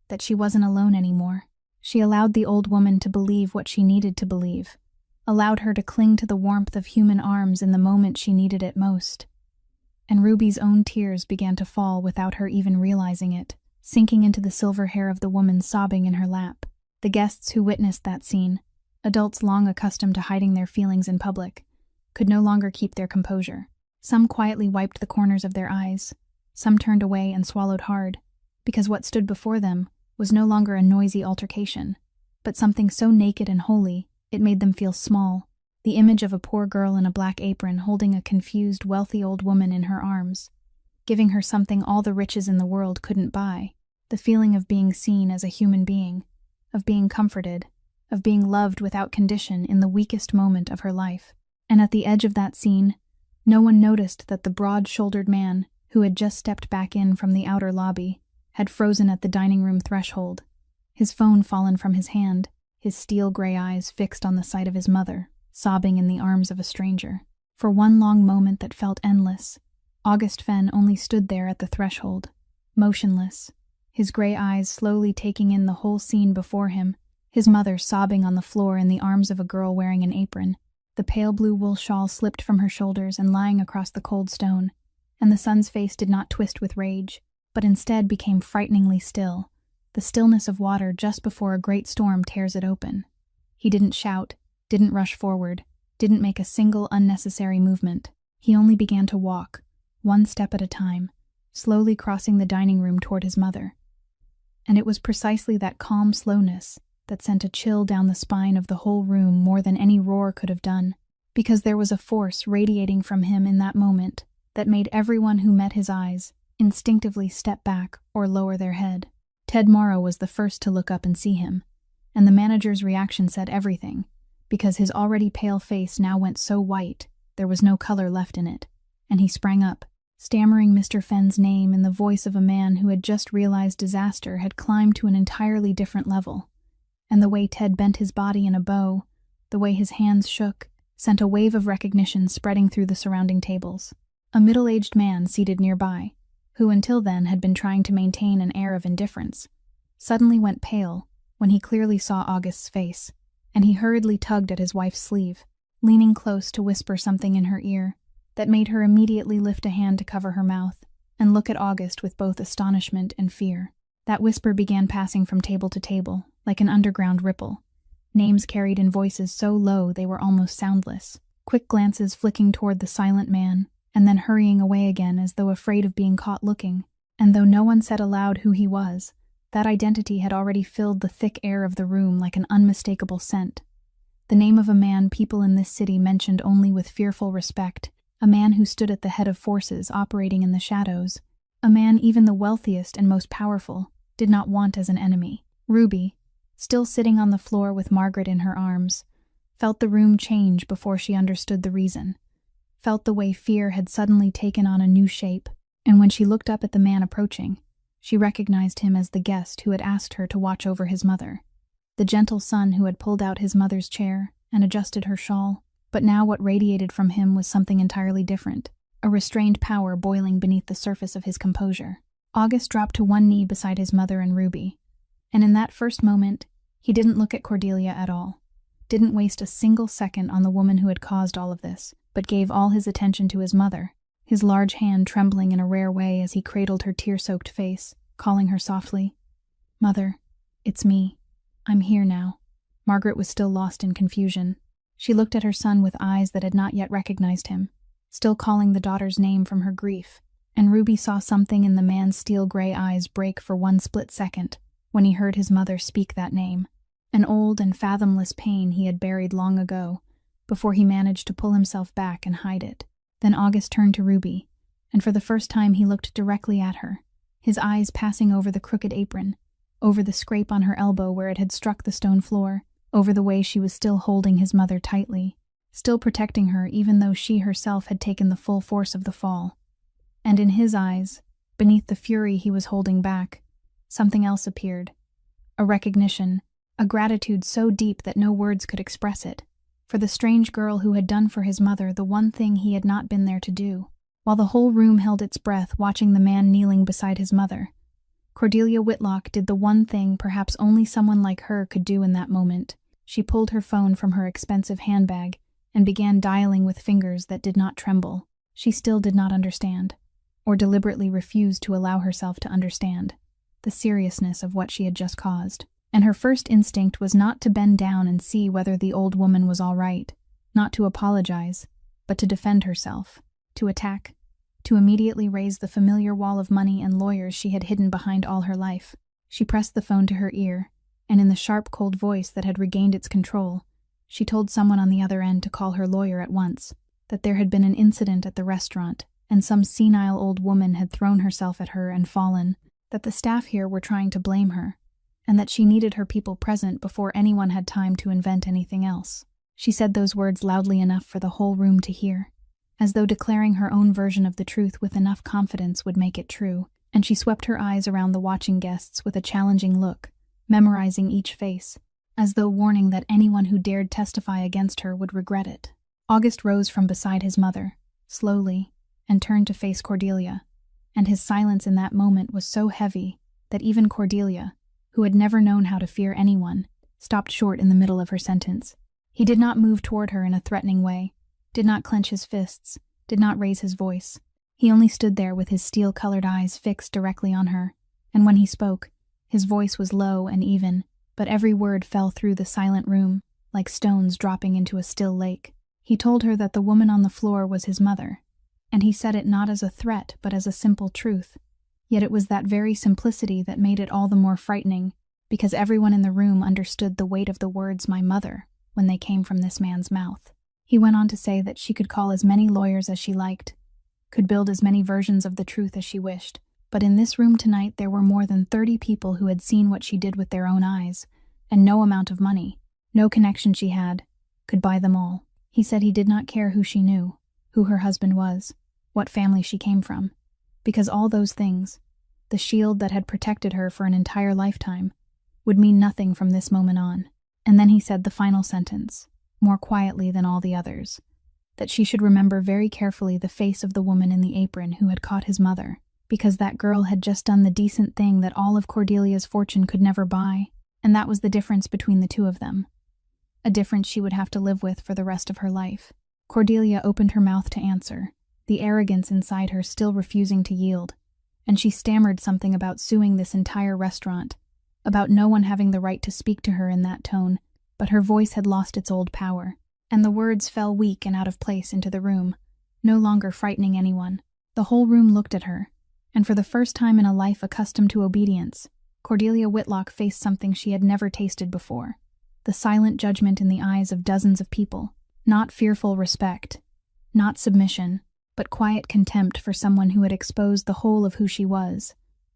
that she wasn't alone anymore. She allowed the old woman to believe what she needed to believe, allowed her to cling to the warmth of human arms in the moment she needed it most. And Ruby's own tears began to fall without her even realizing it, sinking into the silver hair of the woman sobbing in her lap. The guests who witnessed that scene, adults long accustomed to hiding their feelings in public, could no longer keep their composure. Some quietly wiped the corners of their eyes, some turned away and swallowed hard, because what stood before them was no longer a noisy altercation, but something so naked and holy it made them feel small, the image of a poor girl in a black apron holding a confused, wealthy old woman in her arms, giving her something all the riches in the world couldn't buy, the feeling of being seen as a human being, of being comforted, of being loved without condition in the weakest moment of her life. And at the edge of that scene, no one noticed that the broad-shouldered man, who had just stepped back in from the outer lobby, had frozen at the dining room threshold, his phone fallen from his hand, his steel-gray eyes fixed on the sight of his mother, sobbing in the arms of a stranger. For one long moment that felt endless, August Fenn only stood there at the threshold, motionless, his gray eyes slowly taking in the whole scene before him, his mother sobbing on the floor in the arms of a girl wearing an apron, the pale blue wool shawl slipped from her shoulders and lying across the cold stone, and the son's face did not twist with rage, but instead became frighteningly still, the stillness of water just before a great storm tears it open. He didn't shout, didn't rush forward, didn't make a single unnecessary movement. He only began to walk, one step at a time, slowly crossing the dining room toward his mother. And it was precisely that calm slowness that sent a chill down the spine of the whole room more than any roar could have done, because there was a force radiating from him in that moment that made everyone who met his eyes instinctively step back or lower their head. Ted Morrow was the first to look up and see him, and the manager's reaction said everything, because his already pale face now went so white there was no color left in it, and he sprang up, stammering Mr. Fenn's name in the voice of a man who had just realized disaster had climbed to an entirely different level. And the way Ted bent his body in a bow, the way his hands shook, sent a wave of recognition spreading through the surrounding tables. A middle-aged man seated nearby, who until then had been trying to maintain an air of indifference, suddenly went pale when he clearly saw August's face. and he hurriedly tugged at his wife's sleeve, leaning close to whisper something in her ear that made her immediately lift a hand to cover her mouth and look at August with both astonishment and fear. That whisper began passing from table to table, like an underground ripple. Names carried in voices so low they were almost soundless. Quick glances flicking toward the silent man, and then hurrying away again as though afraid of being caught looking. And though no one said aloud who he was, that identity had already filled the thick air of the room like an unmistakable scent. The name of a man people in this city mentioned only with fearful respect, a man who stood at the head of forces operating in the shadows, a man even the wealthiest and most powerful did not want as an enemy. Ruby, still sitting on the floor with Margaret in her arms, felt the room change before she understood the reason, felt the way fear had suddenly taken on a new shape, and when she looked up at the man approaching, she recognized him as the guest who had asked her to watch over his mother, the gentle son who had pulled out his mother's chair and adjusted her shawl. But now what radiated from him was something entirely different, a restrained power boiling beneath the surface of his composure. August dropped to one knee beside his mother and Ruby, and in that first moment, he didn't look at Cordelia at all, didn't waste a single second on the woman who had caused all of this, but gave all his attention to his mother, his large hand trembling in a rare way as he cradled her tear-soaked face, calling her softly, "Mother, it's me. I'm here now." Margaret was still lost in confusion. She looked at her son with eyes that had not yet recognized him, still calling the daughter's name from her grief, and Ruby saw something in the man's steel-gray eyes break for one split second when he heard his mother speak that name, an old and fathomless pain he had buried long ago, before he managed to pull himself back and hide it. Then August turned to Ruby, and for the first time he looked directly at her, his eyes passing over the crooked apron, over the scrape on her elbow where it had struck the stone floor, over the way she was still holding his mother tightly, still protecting her even though she herself had taken the full force of the fall. And in his eyes, beneath the fury he was holding back, something else appeared, a recognition, a gratitude so deep that no words could express it, for the strange girl who had done for his mother the one thing he had not been there to do. While the whole room held its breath watching the man kneeling beside his mother, Cordelia Whitlock did the one thing perhaps only someone like her could do in that moment. She pulled her phone from her expensive handbag and began dialing with fingers that did not tremble. She still did not understand, or deliberately refused to allow herself to understand, the seriousness of what she had just caused. And her first instinct was not to bend down and see whether the old woman was all right, not to apologize, but to defend herself, to attack, to immediately raise the familiar wall of money and lawyers she had hidden behind all her life. She pressed the phone to her ear, and in the sharp, cold voice that had regained its control, she told someone on the other end to call her lawyer at once, that there had been an incident at the restaurant, and some senile old woman had thrown herself at her and fallen, that the staff here were trying to blame her, and that she needed her people present before anyone had time to invent anything else. She said those words loudly enough for the whole room to hear, as though declaring her own version of the truth with enough confidence would make it true, and she swept her eyes around the watching guests with a challenging look, memorizing each face, as though warning that anyone who dared testify against her would regret it. August rose from beside his mother, slowly, and turned to face Cordelia, and his silence in that moment was so heavy that even Cordelia, who had never known how to fear anyone, stopped short in the middle of her sentence. He did not move toward her in a threatening way, did not clench his fists, did not raise his voice. He only stood there with his steel-colored eyes fixed directly on her, and when he spoke, his voice was low and even, but every word fell through the silent room, like stones dropping into a still lake. He told her that the woman on the floor was his mother, and he said it not as a threat but as a simple truth. Yet it was that very simplicity that made it all the more frightening, because everyone in the room understood the weight of the words "my mother" when they came from this man's mouth. He went on to say that she could call as many lawyers as she liked, could build as many versions of the truth as she wished, but in this room tonight there were more than 30 people who had seen what she did with their own eyes, and no amount of money, no connection she had, could buy them all. He said he did not care who she knew, who her husband was, what family she came from, because all those things, the shield that had protected her for an entire lifetime, would mean nothing from this moment on. And then he said the final sentence, more quietly than all the others, that she should remember very carefully the face of the woman in the apron who had caught his mother, because that girl had just done the decent thing that all of Cordelia's fortune could never buy, and that was the difference between the two of them. a difference she would have to live with for the rest of her life. Cordelia opened her mouth to answer, the arrogance inside her still refusing to yield, and she stammered something about suing this entire restaurant, about no one having the right to speak to her in that tone, but her voice had lost its old power, and the words fell weak and out of place into the room, no longer frightening anyone. The whole room looked at her, and for the first time in a life accustomed to obedience, Cordelia Whitlock faced something she had never tasted before, the silent judgment in the eyes of dozens of people, not fearful respect, not submission, but quiet contempt for someone who had exposed the whole of who she was,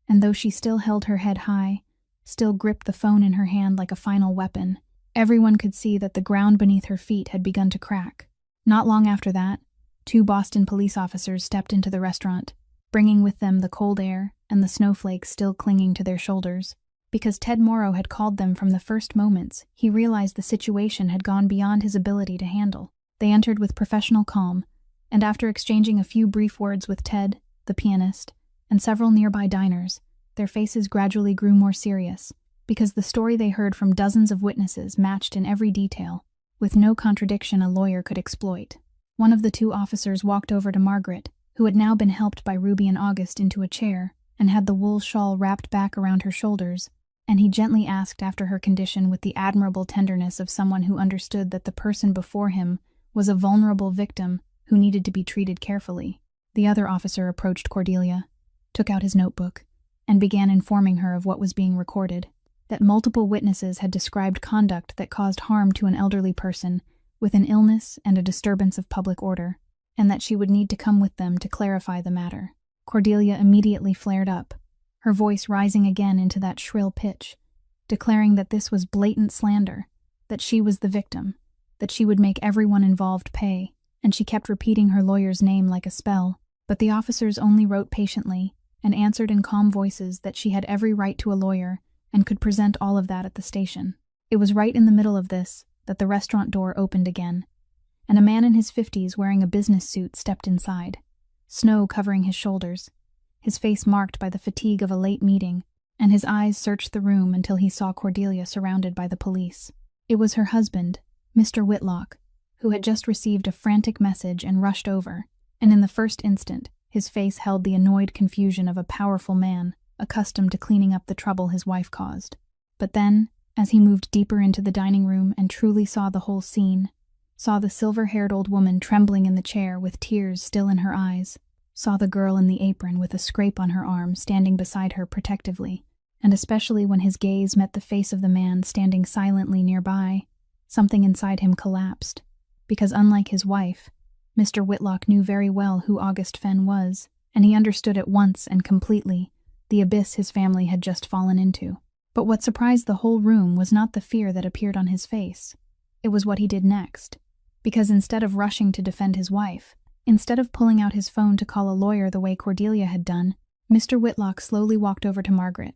and though she still held her head high, still gripped the phone in her hand like a final weapon, everyone could see that the ground beneath her feet had begun to crack. Not long after that, 2 Boston police officers stepped into the restaurant, bringing with them the cold air and the snowflakes still clinging to their shoulders. Because Ted Morrow had called them from the first moments, he realized the situation had gone beyond his ability to handle. They entered with professional calm, and after exchanging a few brief words with Ted, the pianist, and several nearby diners, their faces gradually grew more serious, because the story they heard from dozens of witnesses matched in every detail, with no contradiction a lawyer could exploit. One of the 2 officers walked over to Margaret, who had now been helped by Ruby and August into a chair, and had the wool shawl wrapped back around her shoulders, and he gently asked after her condition with the admirable tenderness of someone who understood that the person before him was a vulnerable victim who needed to be treated carefully. The other officer approached Cordelia, took out his notebook, and began informing her of what was being recorded, that multiple witnesses had described conduct that caused harm to an elderly person with an illness and a disturbance of public order, and that she would need to come with them to clarify the matter. Cordelia immediately flared up, her voice rising again into that shrill pitch, declaring that this was blatant slander, that she was the victim, that she would make everyone involved pay, and she kept repeating her lawyer's name like a spell. But the officers only wrote patiently and answered in calm voices that she had every right to a lawyer and could present all of that at the station. It was right in the middle of this that the restaurant door opened again, and a man in his 50s wearing a business suit stepped inside, snow covering his shoulders, his face marked by the fatigue of a late meeting, and his eyes searched the room until he saw Cordelia surrounded by the police. It was her husband, Mr. Whitlock, who had just received a frantic message and rushed over, and in the first instant, his face held the annoyed confusion of a powerful man accustomed to cleaning up the trouble his wife caused. But then, as he moved deeper into the dining room and truly saw the whole scene, saw the silver-haired old woman trembling in the chair with tears still in her eyes, saw the girl in the apron with a scrape on her arm standing beside her protectively, and especially when his gaze met the face of the man standing silently nearby, something inside him collapsed, because unlike his wife, Mr. Whitlock knew very well who August Fenn was, and he understood at once and completely the abyss his family had just fallen into. But what surprised the whole room was not the fear that appeared on his face. It was what he did next, because instead of rushing to defend his wife, instead of pulling out his phone to call a lawyer the way Cordelia had done, Mr. Whitlock slowly walked over to Margaret,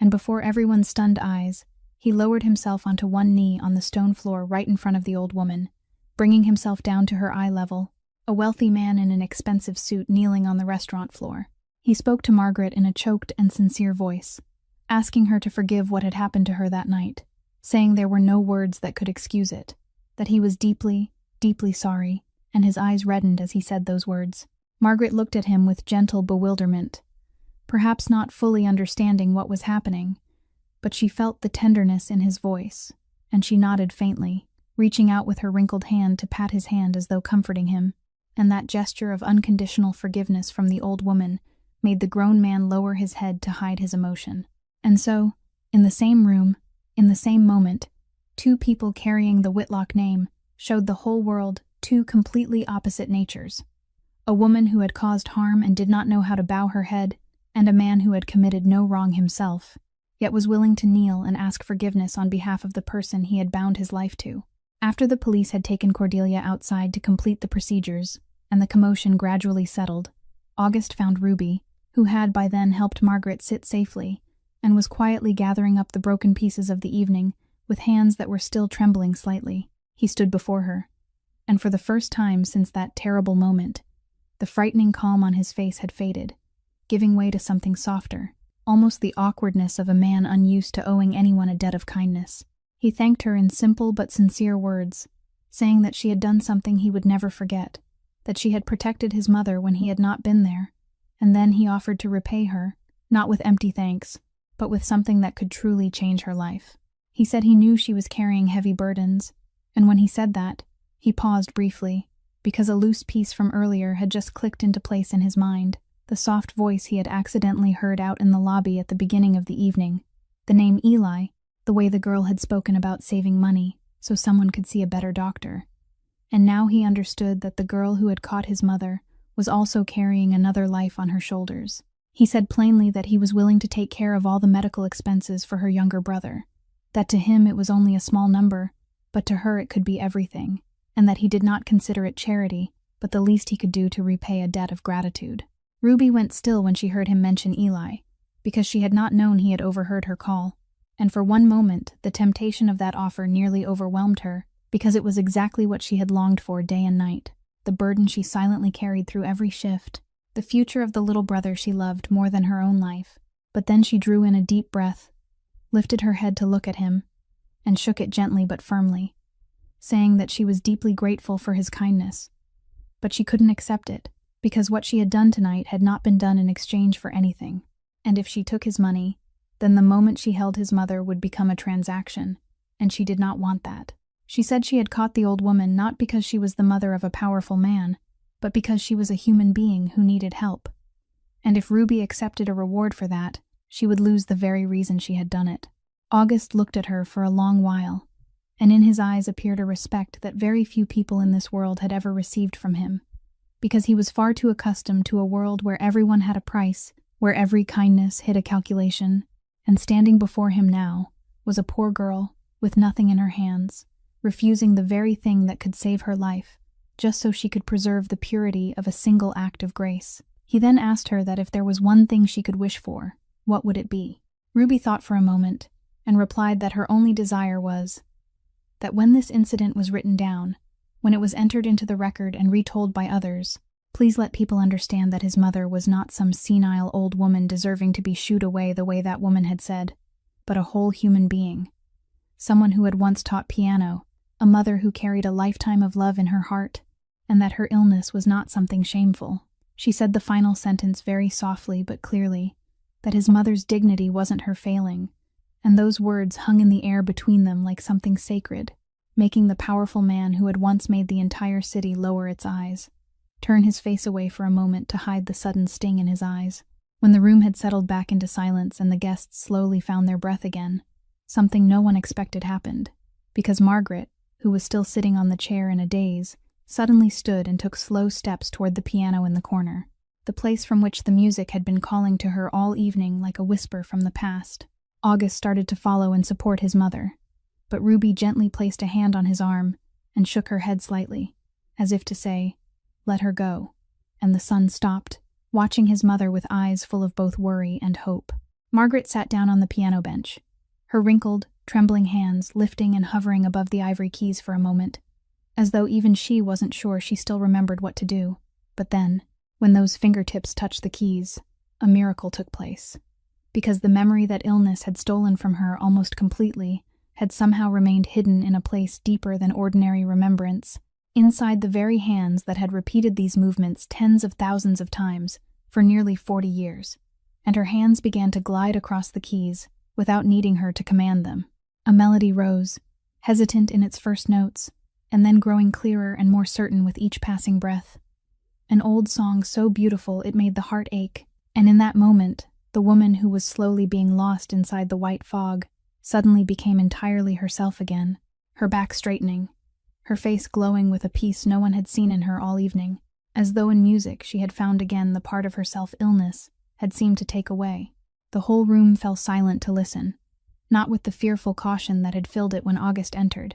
and before everyone's stunned eyes, he lowered himself onto one knee on the stone floor right in front of the old woman, bringing himself down to her eye level, a wealthy man in an expensive suit kneeling on the restaurant floor. He spoke to Margaret in a choked and sincere voice, asking her to forgive what had happened to her that night, saying there were no words that could excuse it, that he was deeply, deeply sorry, and his eyes reddened as he said those words. Margaret looked at him with gentle bewilderment, perhaps not fully understanding what was happening, but she felt the tenderness in his voice, and she nodded faintly, reaching out with her wrinkled hand to pat his hand as though comforting him, and that gesture of unconditional forgiveness from the old woman made the grown man lower his head to hide his emotion. And so, in the same room, in the same moment, 2 people carrying the Whitlock name showed the whole world 2 completely opposite natures. A woman who had caused harm and did not know how to bow her head, and a man who had committed no wrong himself, yet was willing to kneel and ask forgiveness on behalf of the person he had bound his life to. After the police had taken Cordelia outside to complete the procedures, and the commotion gradually settled, August found Ruby, who had by then helped Margaret sit safely, and was quietly gathering up the broken pieces of the evening with hands that were still trembling slightly. He stood before her, and for the first time since that terrible moment, the frightening calm on his face had faded, giving way to something softer, almost the awkwardness of a man unused to owing anyone a debt of kindness. He thanked her in simple but sincere words, saying that she had done something he would never forget, that she had protected his mother when he had not been there, and then he offered to repay her, not with empty thanks, but with something that could truly change her life. He said he knew she was carrying heavy burdens, and when he said that, he paused briefly, because a loose piece from earlier had just clicked into place in his mind, the soft voice he had accidentally heard out in the lobby at the beginning of the evening, the name Eli, the way the girl had spoken about saving money so someone could see a better doctor. And now he understood that the girl who had caught his mother was also carrying another life on her shoulders. He said plainly that he was willing to take care of all the medical expenses for her younger brother, that to him it was only a small number, but to her it could be everything, and that he did not consider it charity, but the least he could do to repay a debt of gratitude. Ruby went still when she heard him mention Eli, because she had not known he had overheard her call, and for one moment the temptation of that offer nearly overwhelmed her, because it was exactly what she had longed for day and night, the burden she silently carried through every shift, the future of the little brother she loved more than her own life. But then she drew in a deep breath, lifted her head to look at him, and shook it gently but firmly, saying that she was deeply grateful for his kindness. But she couldn't accept it, because what she had done tonight had not been done in exchange for anything, and if she took his money, then the moment she held his mother would become a transaction, and she did not want that. She said she had caught the old woman not because she was the mother of a powerful man, but because she was a human being who needed help. And if Ruby accepted a reward for that, she would lose the very reason she had done it. August looked at her for a long while, and in his eyes appeared a respect that very few people in this world had ever received from him, because he was far too accustomed to a world where everyone had a price, where every kindness hid a calculation, and standing before him now was a poor girl with nothing in her hands, refusing the very thing that could save her life, just so she could preserve the purity of a single act of grace. He then asked her that if there was one thing she could wish for, what would it be? Ruby thought for a moment, and replied that her only desire was that when this incident was written down, when it was entered into the record and retold by others, please let people understand that his mother was not some senile old woman deserving to be shooed away the way that woman had said, but a whole human being, someone who had once taught piano, a mother who carried a lifetime of love in her heart, and that her illness was not something shameful. She said the final sentence very softly but clearly, that his mother's dignity wasn't her failing, and those words hung in the air between them like something sacred, making the powerful man who had once made the entire city lower its eyes, turn his face away for a moment to hide the sudden sting in his eyes. When the room had settled back into silence and the guests slowly found their breath again, something no one expected happened, because Margaret, who was still sitting on the chair in a daze, suddenly stood and took slow steps toward the piano in the corner, the place from which the music had been calling to her all evening like a whisper from the past. August started to follow and support his mother, but Ruby gently placed a hand on his arm and shook her head slightly, as if to say, "Let her go," and the son stopped, watching his mother with eyes full of both worry and hope. Margaret sat down on the piano bench, her wrinkled, trembling hands lifting and hovering above the ivory keys for a moment, as though even she wasn't sure she still remembered what to do. But then, when those fingertips touched the keys, a miracle took place, because the memory that illness had stolen from her almost completely had somehow remained hidden in a place deeper than ordinary remembrance, inside the very hands that had repeated these movements tens of thousands of times for nearly 40 years, and her hands began to glide across the keys without needing her to command them. A melody rose, hesitant in its first notes, and then growing clearer and more certain with each passing breath. An old song so beautiful it made the heart ache, and in that moment, the woman who was slowly being lost inside the white fog suddenly became entirely herself again, her back straightening, her face glowing with a peace no one had seen in her all evening, as though in music she had found again the part of herself illness had seemed to take away. The whole room fell silent to listen, not with the fearful caution that had filled it when August entered,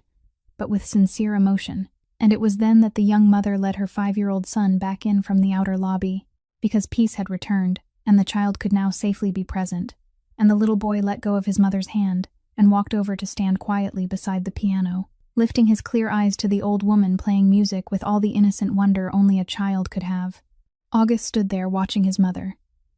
but with sincere emotion, and it was then that the young mother led her 5-year-old son back in from the outer lobby, because peace had returned, and the child could now safely be present, and the little boy let go of his mother's hand and walked over to stand quietly beside the piano, lifting his clear eyes to the old woman playing music with all the innocent wonder only a child could have. August stood there watching his mother,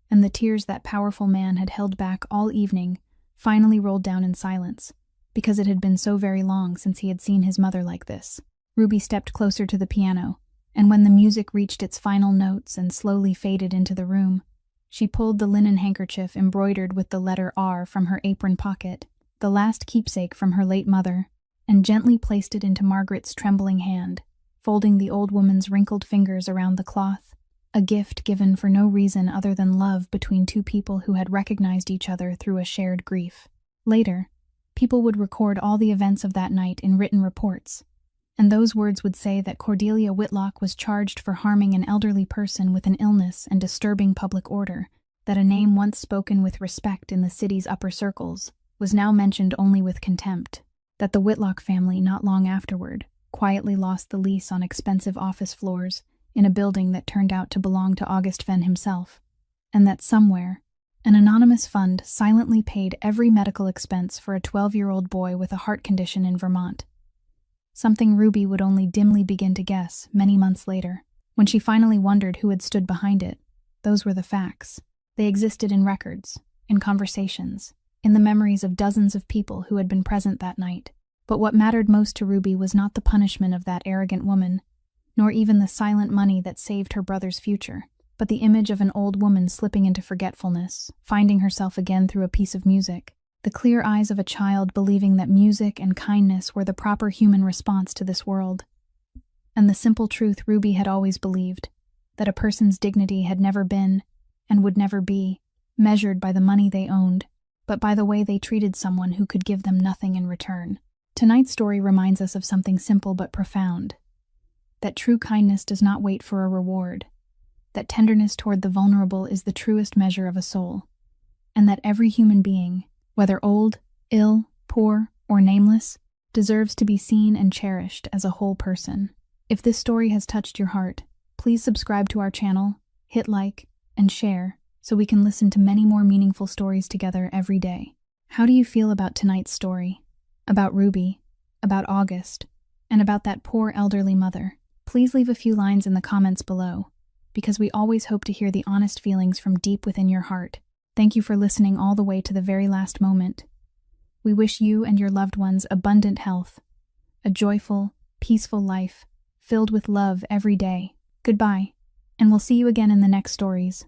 and the tears that powerful man had held back all evening finally rolled down in silence, because it had been so very long since he had seen his mother like this. Ruby stepped closer to the piano, and when the music reached its final notes and slowly faded into the room, she pulled the linen handkerchief embroidered with the letter R from her apron pocket, the last keepsake from her late mother, and gently placed it into Margaret's trembling hand, folding the old woman's wrinkled fingers around the cloth, a gift given for no reason other than love between two people who had recognized each other through a shared grief. Later, people would record all the events of that night in written reports, and those words would say that Cordelia Whitlock was charged for harming an elderly person with an illness and disturbing public order, that a name once spoken with respect in the city's upper circles was now mentioned only with contempt, that the Whitlock family not long afterward quietly lost the lease on expensive office floors in a building that turned out to belong to August Fenn himself, and that somewhere, an anonymous fund silently paid every medical expense for a 12-year-old boy with a heart condition in Vermont. Something Ruby would only dimly begin to guess many months later. When she finally wondered who had stood behind it, those were the facts. They existed in records, in conversations, in the memories of dozens of people who had been present that night. But what mattered most to Ruby was not the punishment of that arrogant woman, nor even the silent money that saved her brother's future, but the image of an old woman slipping into forgetfulness, finding herself again through a piece of music, the clear eyes of a child believing that music and kindness were the proper human response to this world, and the simple truth Ruby had always believed, that a person's dignity had never been, and would never be, measured by the money they owned, but by the way they treated someone who could give them nothing in return. Tonight's story reminds us of something simple but profound, that true kindness does not wait for a reward, that tenderness toward the vulnerable is the truest measure of a soul, and that every human being, whether old, ill, poor, or nameless, deserves to be seen and cherished as a whole person. If this story has touched your heart, please subscribe to our channel, hit like, and share so we can listen to many more meaningful stories together every day. How do you feel about tonight's story? About Ruby, about August, and about that poor elderly mother? Please leave a few lines in the comments below, because we always hope to hear the honest feelings from deep within your heart. Thank you for listening all the way to the very last moment. We wish you and your loved ones abundant health, a joyful, peaceful life, filled with love every day. Goodbye, and we'll see you again in the next stories.